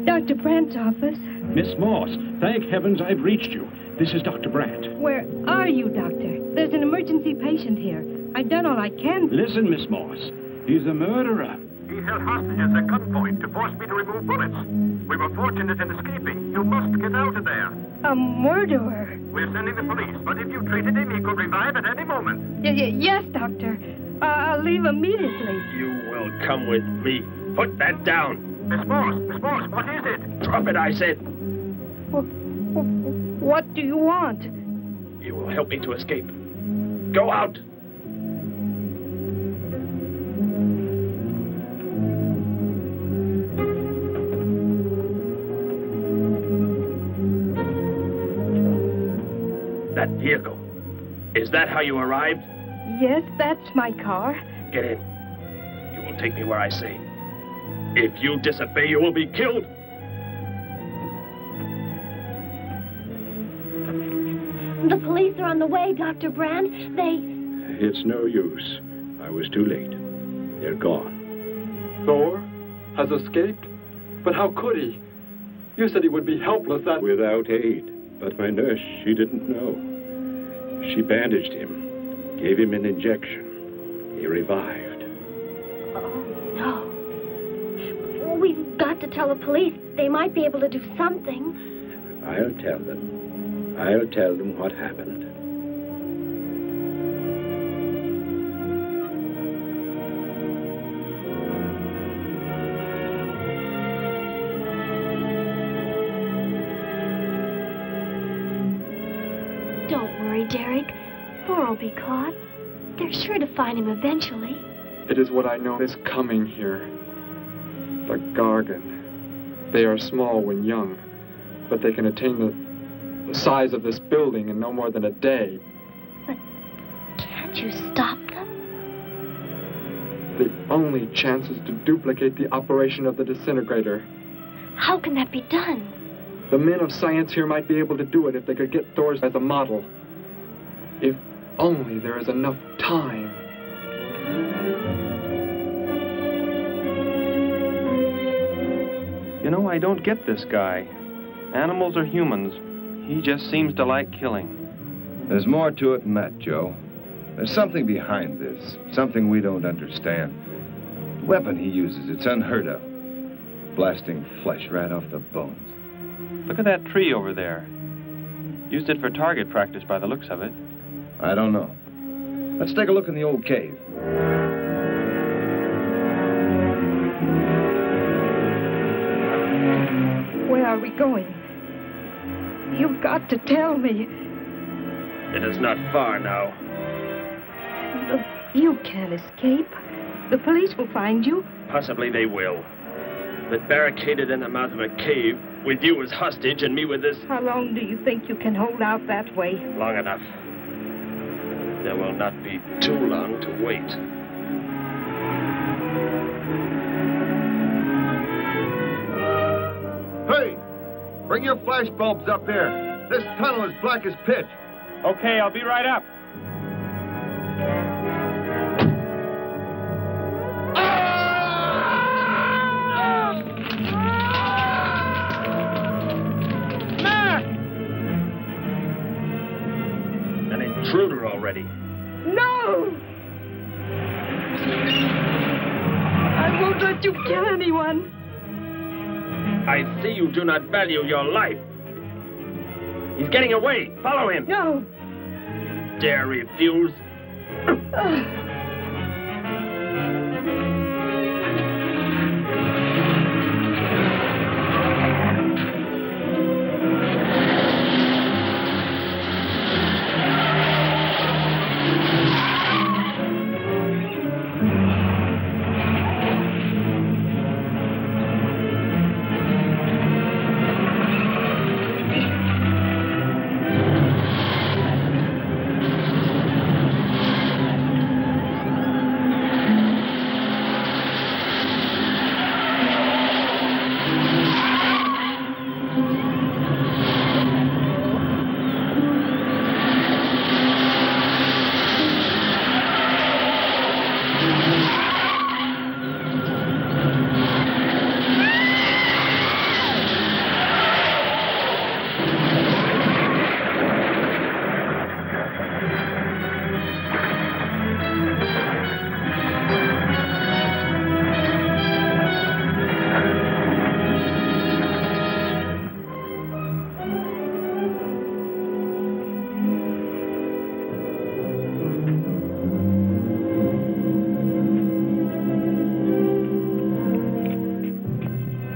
Dr. Brandt's office. Miss Moss, thank heavens I've reached you. This is Dr. Brandt. Where are you, Doctor? There's an emergency patient here. I've done all I can. Listen, Miss Moss. He's a murderer. He held hostages at gunpoint to force me to remove bullets. We were fortunate in escaping. You must get out of there. A murderer? We're sending the police, but if you treated him, he could revive at any moment. Yes, Doctor. I'll leave immediately. You will come with me. Put that down. Miss Morse, what is it? Drop it, I said. What do you want? You will help me to escape. Go out. That vehicle. Is that how you arrived? Yes, that's my car. Get in. You will take me where I say. If you disobey, you will be killed. The police are on the way, Dr. Brandt. It's no use. I was too late. They're gone. Thor has escaped? But how could he? You said he would be helpless Without aid. But my nurse, she didn't know. She bandaged him, gave him an injection. He revived. Oh, no. We've got to tell the police. They might be able to do something. I'll tell them. I'll tell them what happened. Don't worry, Derek. Thor will be caught. They're sure to find him eventually. It is what I know is coming here. The Gargan. They are small when young, but they can attain the size of this building in no more than a day. Can't you stop them? The only chance is to duplicate the operation of the disintegrator. How can that be done? The men of science here might be able to do it if they could get Thor's as a model. If only there is enough time. You know, I don't get this guy. Animals or humans, he just seems to like killing. There's more to it than that, Joe. There's something behind this, something we don't understand. The weapon he uses, it's unheard of. Blasting flesh right off the bones. Look at that tree over there. Used it for target practice by the looks of it. I don't know. Let's take a look in the old cave. Where are we going? You've got to tell me. It is not far now. You can't escape. The police will find you. Possibly they will. But barricaded in the mouth of a cave, with you as hostage and me with this... How long do you think you can hold out that way? Long enough. There will not be too long to wait. Hey! Bring your flash bulbs up here. This tunnel is black as pitch. Okay, I'll be right up. An intruder already. No! I won't let you kill anyone. I see you do not value your life. He's getting away. Follow him. No. Dare refuse?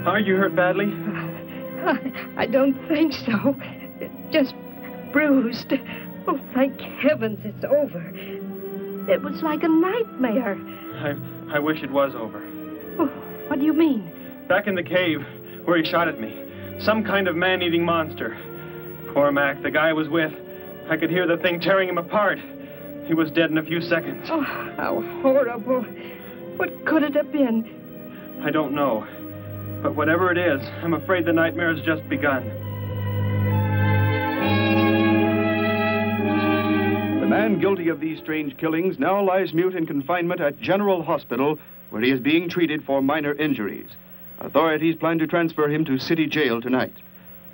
Are you hurt badly? I don't think so. Just bruised. Oh, thank heavens it's over. It was like a nightmare. I wish it was over. Oh, what do you mean? Back in the cave where he shot at me. Some kind of man-eating monster. Poor Mac, the guy I was with. I could hear the thing tearing him apart. He was dead in a few seconds. Oh, how horrible. What could it have been? I don't know. But whatever it is, I'm afraid the nightmare has just begun. The man guilty of these strange killings now lies mute in confinement at General Hospital, where he is being treated for minor injuries. Authorities plan to transfer him to City Jail tonight.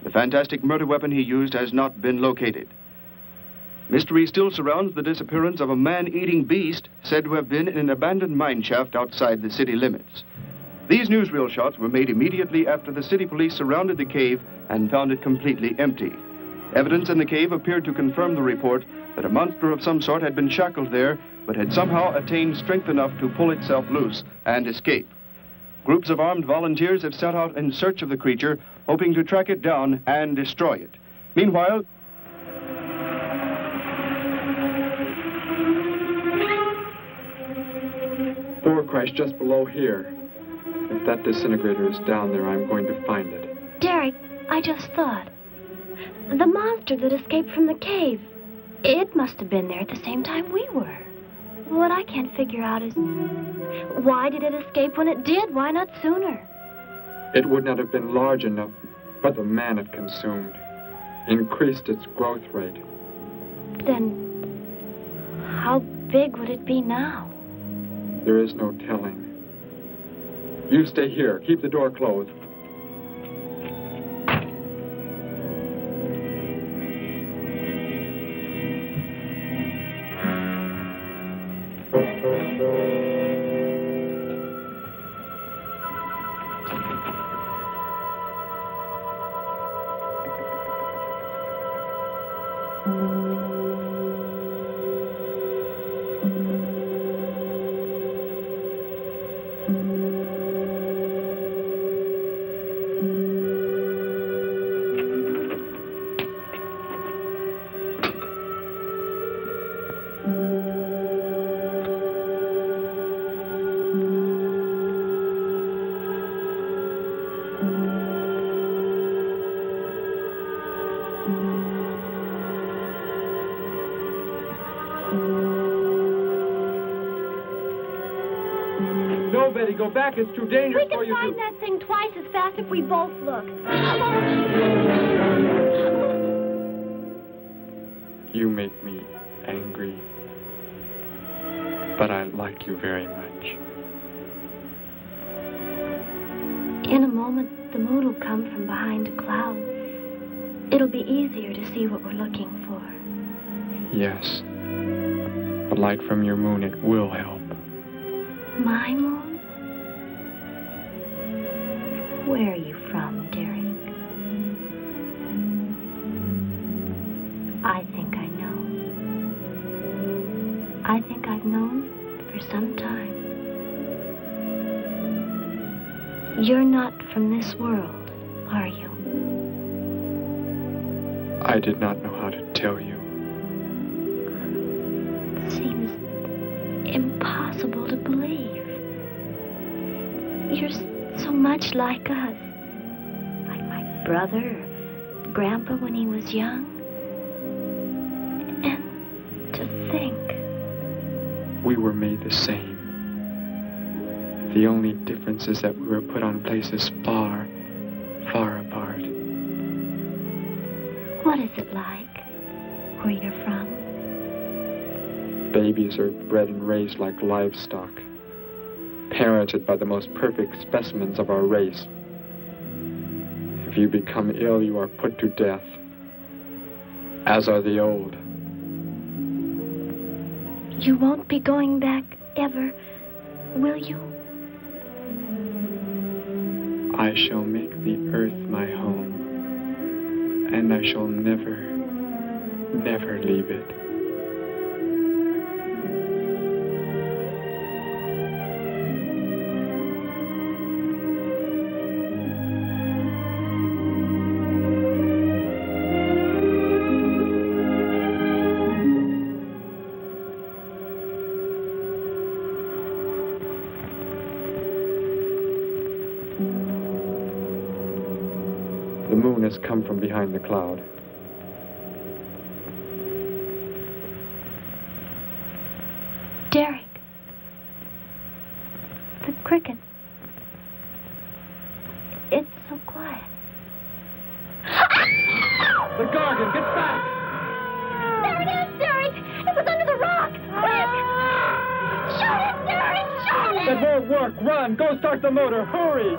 The fantastic murder weapon he used has not been located. Mystery still surrounds the disappearance of a man-eating beast said to have been in an abandoned mine shaft outside the city limits. These newsreel shots were made immediately after the city police surrounded the cave and found it completely empty. Evidence in the cave appeared to confirm the report that a monster of some sort had been shackled there, but had somehow attained strength enough to pull itself loose and escape. Groups of armed volunteers have set out in search of the creature, hoping to track it down and destroy it. Meanwhile, Thor crashed just below here. If that disintegrator is down there, I'm going to find it. Derek, I just thought. The monster that escaped from the cave. It must have been there at the same time we were. What I can't figure out is, why did it escape when it did? Why not sooner? It would not have been large enough, but the man it consumed increased its growth rate. Then, how big would it be now? There is no telling. You stay here. Keep the door closed. No, Betty, go back. It's too dangerous for you We can find that thing twice as fast if we both look. You make me angry, but I like you very much. In a moment, the moon will come from behind a cloud. It'll be easier to see what we're looking for. Yes. The light from your moon, it will help. My moon? Where are you from, Derek? I think I know. I think I've known for some time. You're not from this world, are you? I did not know how to tell you. It seems impossible to believe. You're so much like us. Like my brother or Grandpa when he was young. And to think. We were made the same. The only difference is that we were put on places far, far apart. What is it like where you're from? Babies are bred and raised like livestock, parented by the most perfect specimens of our race. If you become ill, you are put to death, as are the old. You won't be going back ever, will you? I shall make the earth my home, and I shall never, never leave it. The moon has come from behind the cloud. Derek. The cricket. It's so quiet. The Gargan, get back! There it is, Derek! It was under the rock! Quick! Shoot it, Derek! Shoot it! That won't work. Run! Go start the motor! Hurry!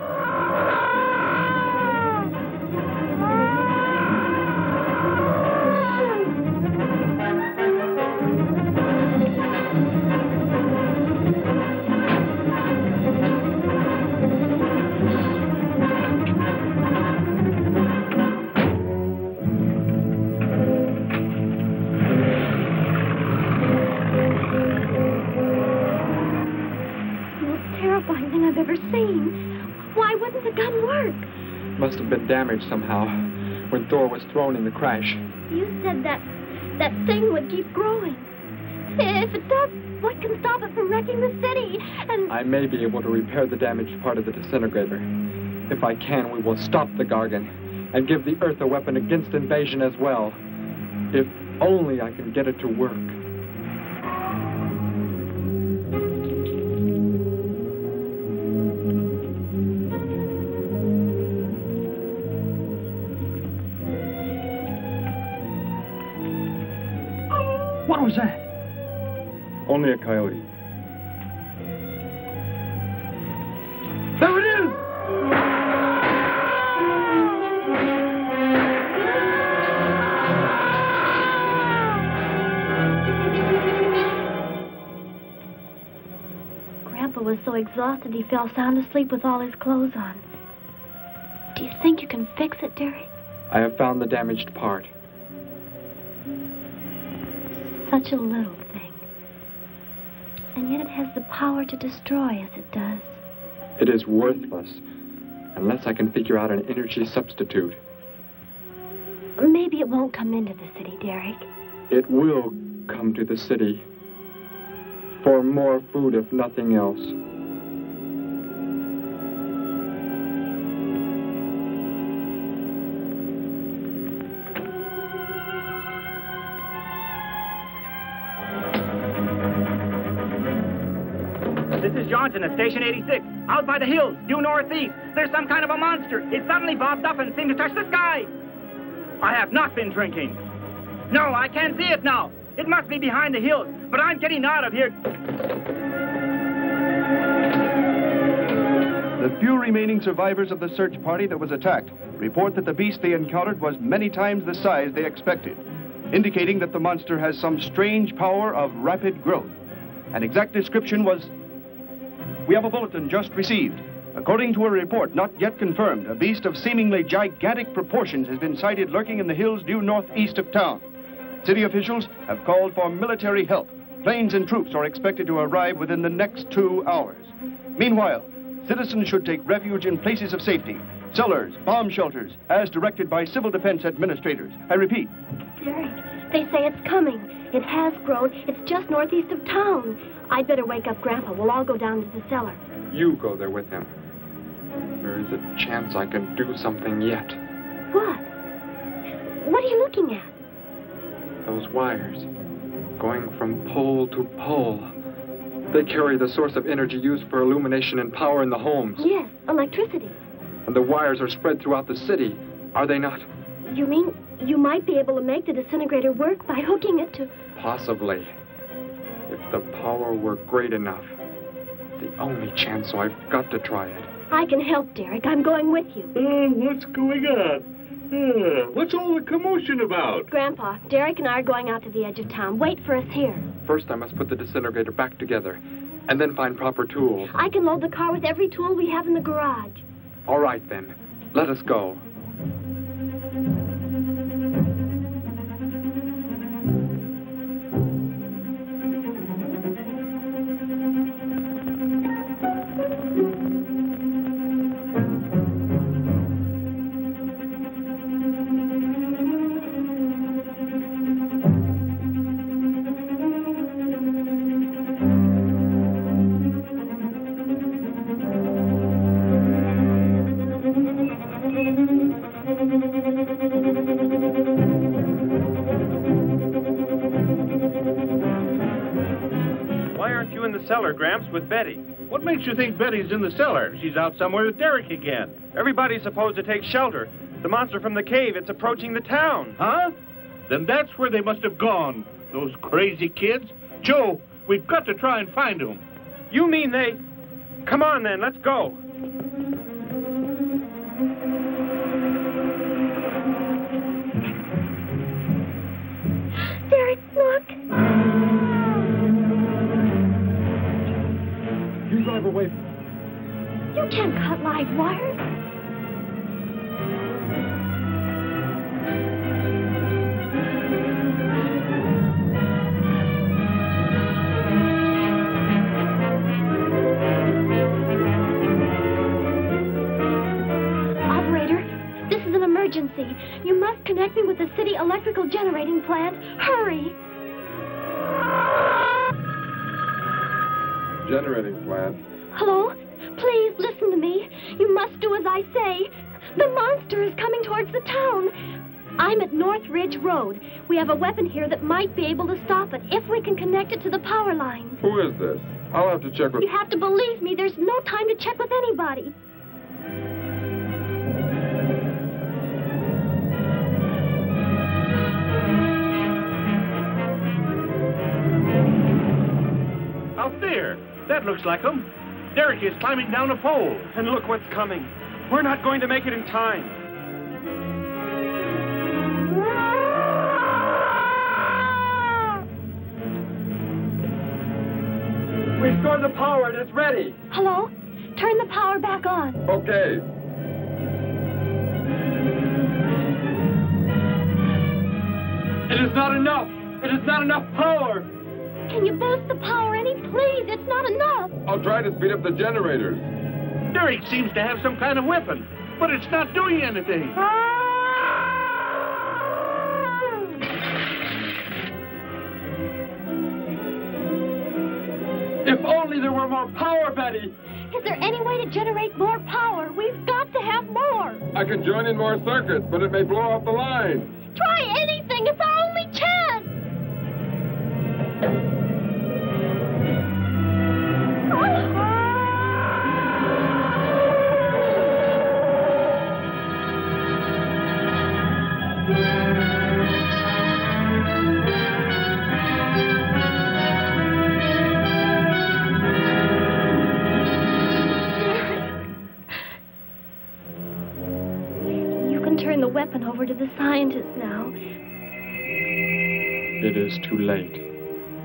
I've ever seen. Why wouldn't the gun work? Must have been damaged somehow when Thor was thrown in the crash. You said that thing would keep growing. If it does, what can stop it from wrecking the city? And I may be able to repair the damaged part of the disintegrator. If I can, we will stop the Gargan. and give the Earth a weapon against invasion as well. If only I can get it to work. What was that? Only a coyote. There it is! Grandpa was so exhausted he fell sound asleep with all his clothes on. Do you think you can fix it, Derek? I have found the damaged part. Such a little thing. And yet it has the power to destroy as it does. It is worthless, unless I can figure out an energy substitute. Maybe it won't come into the city, Derek. It will come to the city. For more food, if nothing else. This is Johnson at Station 86. Out by the hills, due northeast. There's some kind of a monster. It suddenly bobbed up and seemed to touch the sky. I have not been drinking. No, I can't see it now. It must be behind the hills, but I'm getting out of here. The few remaining survivors of the search party that was attacked report that the beast they encountered was many times the size they expected, indicating that the monster has some strange power of rapid growth. An exact description was... We have a bulletin just received. According to a report not yet confirmed, a beast of seemingly gigantic proportions has been sighted lurking in the hills due northeast of town. City officials have called for military help. Planes and troops are expected to arrive within the next 2 hours. Meanwhile, citizens should take refuge in places of safety, cellars, bomb shelters, as directed by civil defense administrators. I repeat. Derek, they say it's coming. It has grown. It's just northeast of town. I'd better wake up Grandpa. We'll all go down to the cellar. You go there with him. There is a chance I can do something yet. What? What are you looking at? Those wires, going from pole to pole. They carry the source of energy used for illumination and power in the homes. Yes, electricity. And the wires are spread throughout the city, are they not? You mean you might be able to make the disintegrator work by hooking it to... Possibly. If the power were great enough. The only chance, so I've got to try it. I can help, Derek. I'm going with you. What's going on? What's all the commotion about? Grandpa, Derek and I are going out to the edge of town. Wait for us here. First, I must put the disintegrator back together, and then find proper tools. I can load the car with every tool we have in the garage. All right, then. Let us go. Cellar, Gramps, with Betty. What makes you think Betty's in the cellar? She's out somewhere with Derek again. Everybody's supposed to take shelter. The monster from the cave, it's approaching the town. Huh? Then that's where they must have gone. Those crazy kids. Joe, we've got to try and find them. You mean they... Come on, then, let's go. Derek, look. You drive away from me. You can't cut live wires. Operator, this is an emergency. You must connect me with the city electrical generating plant. Hurry! Generating plant. Hello? Please listen to me. You must do as I say. The monster is coming towards the town. I'm at North Ridge Road. We have a weapon here that might be able to stop it if we can connect it to the power lines. Who is this? I'll have to check with... You have to believe me. There's no time to check with anybody. Out there. That looks like him. Derek is climbing down a pole. And look what's coming. We're not going to make it in time. Restore the power. It is ready. Hello? Turn the power back on. Okay. It is not enough. It is not enough power. Can you boost the power any, please? It's not enough. I'll try to speed up the generators. Derek seems to have some kind of weapon, but it's not doing anything. If only there were more power, Betty. Is there any way to generate more power? We've got to have more. I can join in more circuits, but it may blow off the line. Try anything. It's our only chance. Turn the weapon over to the scientists now. It is too late.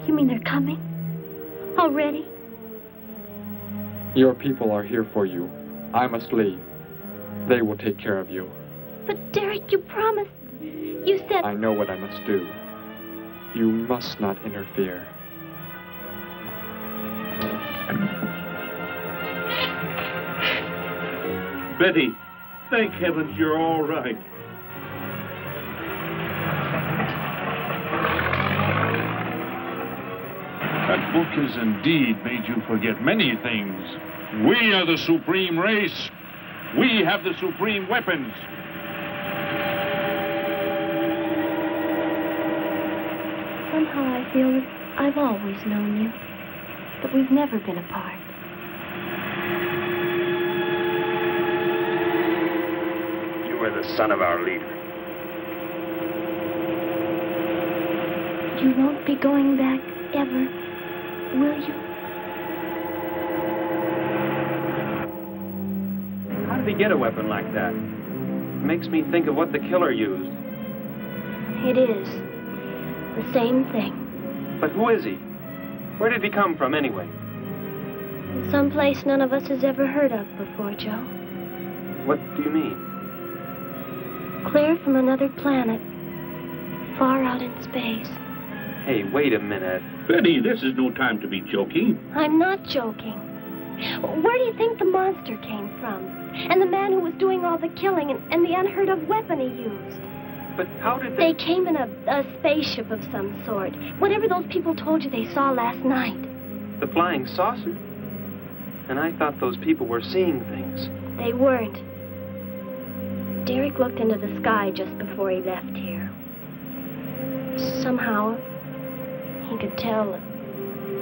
You mean they're coming? Already? Your people are here for you. I must leave. They will take care of you. But Derek, you promised. You said... I know what I must do. You must not interfere. Betty, thank heavens you're all right. That book has indeed made you forget many things. We are the supreme race. We have the supreme weapons. Somehow I feel that I've always known you, but we've never been apart. You were the son of our leader. You won't be going back ever, will you? How did he get a weapon like that? It makes me think of what the killer used. It is. The same thing. But who is he? Where did he come from, anyway? Someplace none of us has ever heard of before, Joe. What do you mean? Clear from another planet. Far out in space. Hey, wait a minute. Betty, this is no time to be joking. I'm not joking. Where do you think the monster came from? And the man who was doing all the killing and the unheard of weapon he used? But how did they came in a spaceship of some sort. Whatever those people told you they saw last night. The flying saucer? And I thought those people were seeing things. They weren't. Derek looked into the sky just before he left here. Somehow, he could tell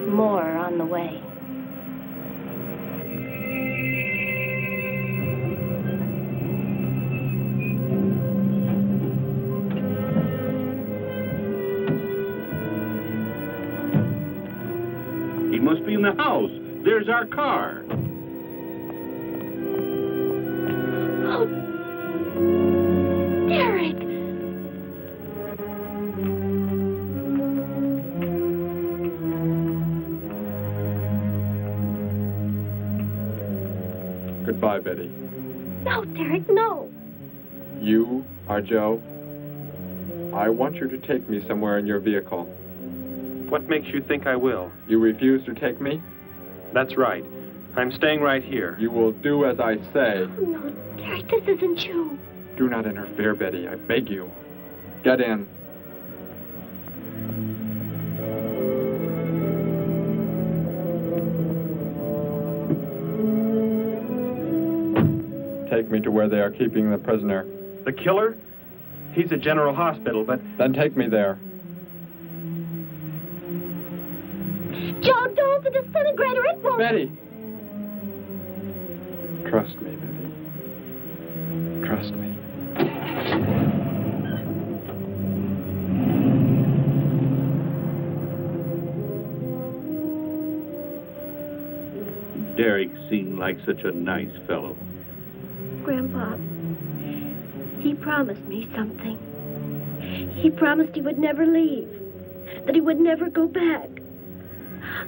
more on the way. He must be in the house. There's our car. Oh, Derek! Goodbye, Betty. No, Derek, no. You are Joe. I want you to take me somewhere in your vehicle. What makes you think I will? You refuse to take me? That's right. I'm staying right here. You will do as I say. Oh, no, Derek, this isn't you. Do not interfere, Betty. I beg you. Get in. take me to where they are keeping the prisoner. The killer? He's at General Hospital, but... Then take me there. Joe, don't! The disintegrator, it won't... Betty! Trust me, Betty. Trust me. Derek seemed like such a nice fellow. Grandpa, he promised me something. He promised he would never leave, that he would never go back.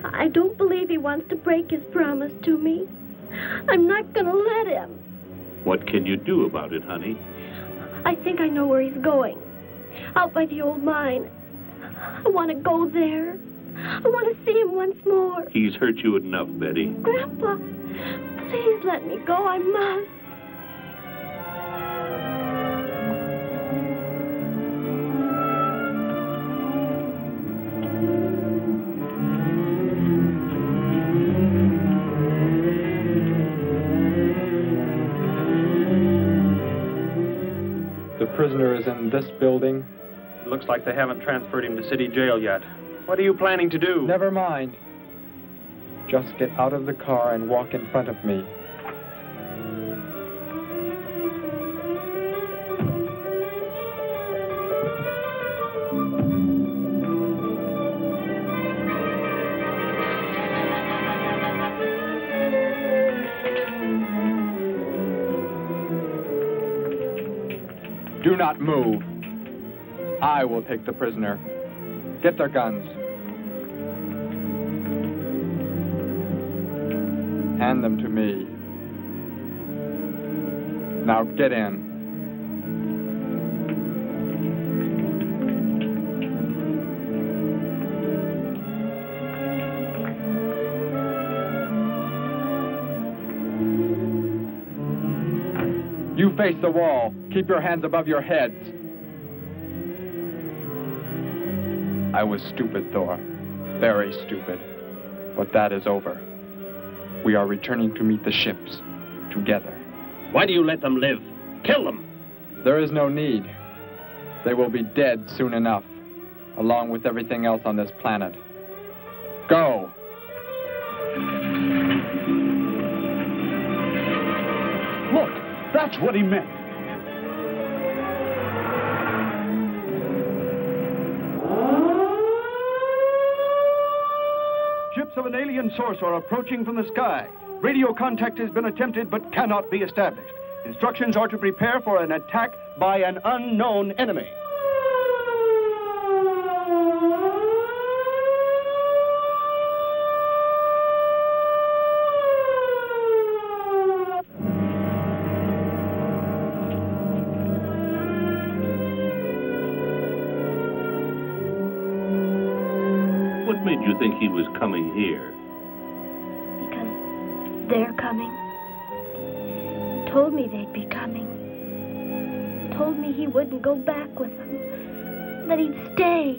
I don't believe he wants to break his promise to me. I'm not going to let him. What can you do about it, honey? I think I know where he's going. Out by the old mine. I want to go there. I want to see him once more. He's hurt you enough, Betty. Grandpa, please let me go. I must. The prisoner is in this building. It looks like they haven't transferred him to city jail yet. What are you planning to do? Never mind. Just get out of the car and walk in front of me. Do not move. I will take the prisoner. Get their guns. Hand them to me. Now get in. You face the wall. Keep your hands above your heads. I was stupid, Thor. Very stupid. But that is over. We are returning to meet the ships. Together. Why do you let them live? Kill them! There is no need. They will be dead soon enough, along with everything else on this planet. Go! Look, that's what he meant. Ships of an alien source are approaching from the sky. Radio contact has been attempted but cannot be established. Instructions are to prepare for an attack by an unknown enemy. What made you think he was coming here? Because they're coming. Told me they'd be coming. Told me he wouldn't go back with them. That he'd stay.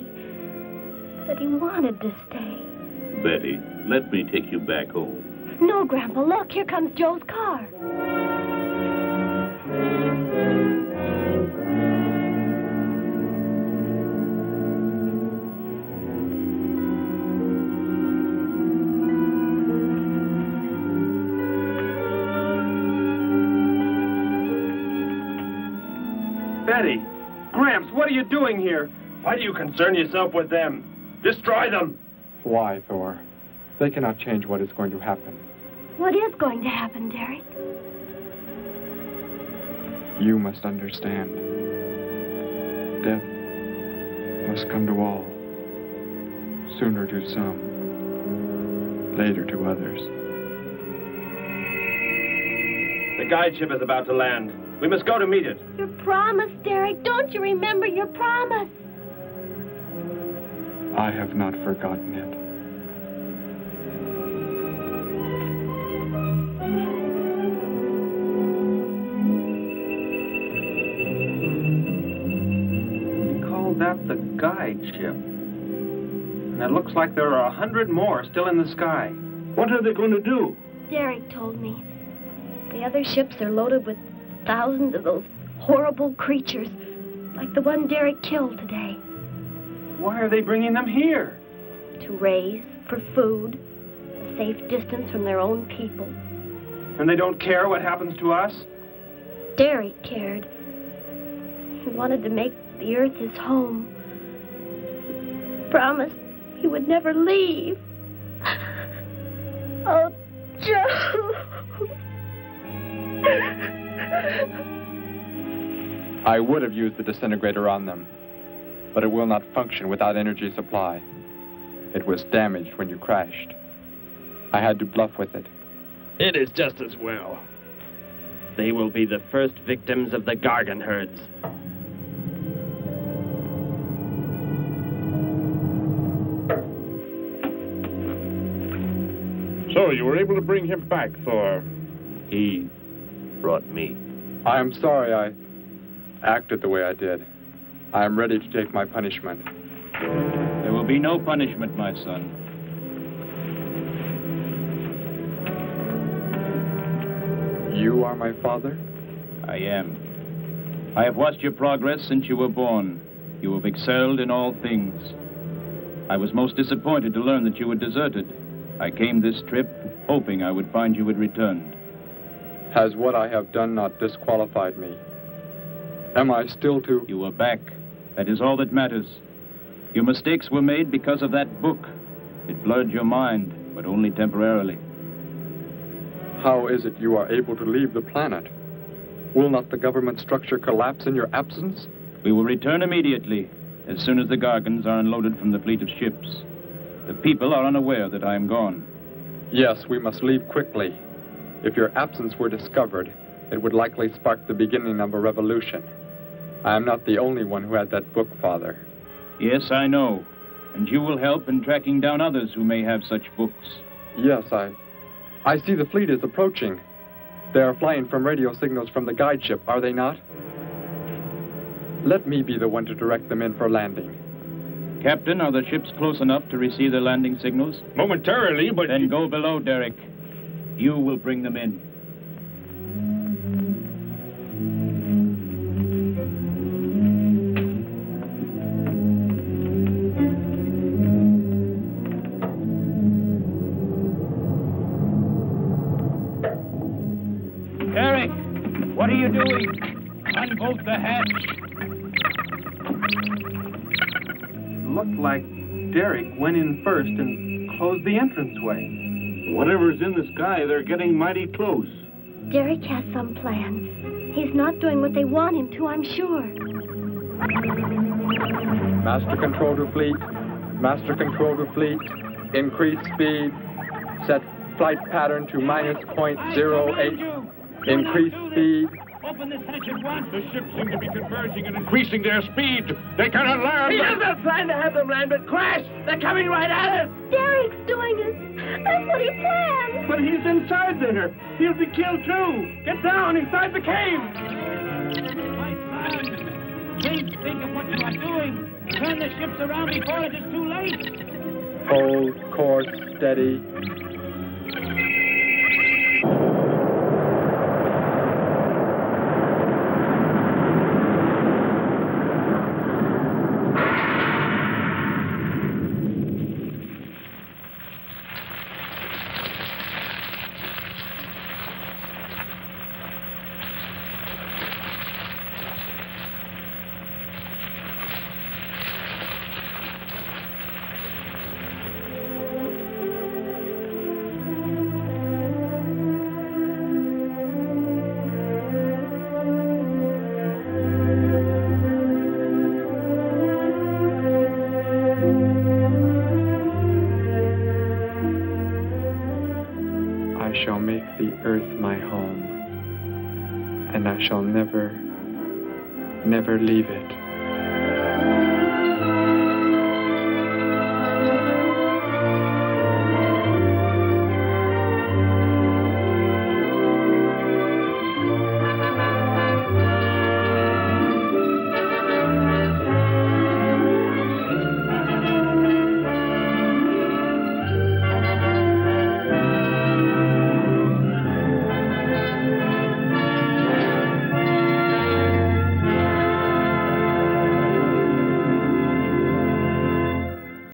That he wanted to stay. Betty, let me take you back home. No, Grandpa, look, here comes Joe's car. Betty! Gramps, what are you doing here? Why do you concern yourself with them? Destroy them! Why, Thor? They cannot change what is going to happen. What is going to happen, Derek? You must understand. Death must come to all. Sooner to some, later to others. The guide ship is about to land. We must go to meet it. Your promise, Derek. Don't you remember your promise? I have not forgotten it. He called that the guide ship. And it looks like there are 100 more still in the sky. What are they going to do? Derek told me. The other ships are loaded with thousands of those horrible creatures, like the one Derek killed today. Why are they bringing them here? To raise, for food, a safe distance from their own people. And they don't care what happens to us? Derek cared. He wanted to make the earth his home. He promised he would never leave. Oh, Joe. I would have used the disintegrator on them, but it will not function without energy supply. It was damaged when you crashed. I had to bluff with it. It is just as well. They will be the first victims of the Gargan herds. So, you were able to bring him back, Thor? He brought me. I am sorry I acted the way I did. I am ready to take my punishment. There will be no punishment, my son. You are my father? I am. I have watched your progress since you were born. You have excelled in all things. I was most disappointed to learn that you were deserted. I came this trip hoping I would find you had returned. Has what I have done not disqualified me? Am I still to... You are back. That is all that matters. Your mistakes were made because of that book. It blurred your mind, but only temporarily. How is it you are able to leave the planet? Will not the government structure collapse in your absence? We will return immediately, as soon as the Gargans are unloaded from the fleet of ships. The people are unaware that I am gone. Yes, we must leave quickly. If your absence were discovered, it would likely spark the beginning of a revolution. I am not the only one who had that book, Father. Yes, I know. And you will help in tracking down others who may have such books. Yes, I see the fleet is approaching. They are flying from radio signals from the guide ship, are they not? Let me be the one to direct them in for landing. Captain, are the ships close enough to receive their landing signals? Momentarily, but... Then go below, Derek. You will bring them in. Derek, what are you doing? Unbolt the hatch. Looked like Derek went in first and closed the entranceway. Whatever's in the sky, they're getting mighty close. Derek has some plan. He's not doing what they want him to, I'm sure. Master control to fleet. Master control to fleet. Increase speed. Set flight pattern to -0.08. Increase speed. Open this hatch at once. The ships seem to be converging and increasing their speed. They cannot land. He doesn't plan to have them land, but crash. They're coming right at us. Derek's doing it. That's what he planned. But he's inside there. He'll be killed too. Get down inside the cave. My son, please think of what you are doing. Turn the ships around before it is too late. Hold course steady. I shall make the earth my home, and I shall never, never leave it.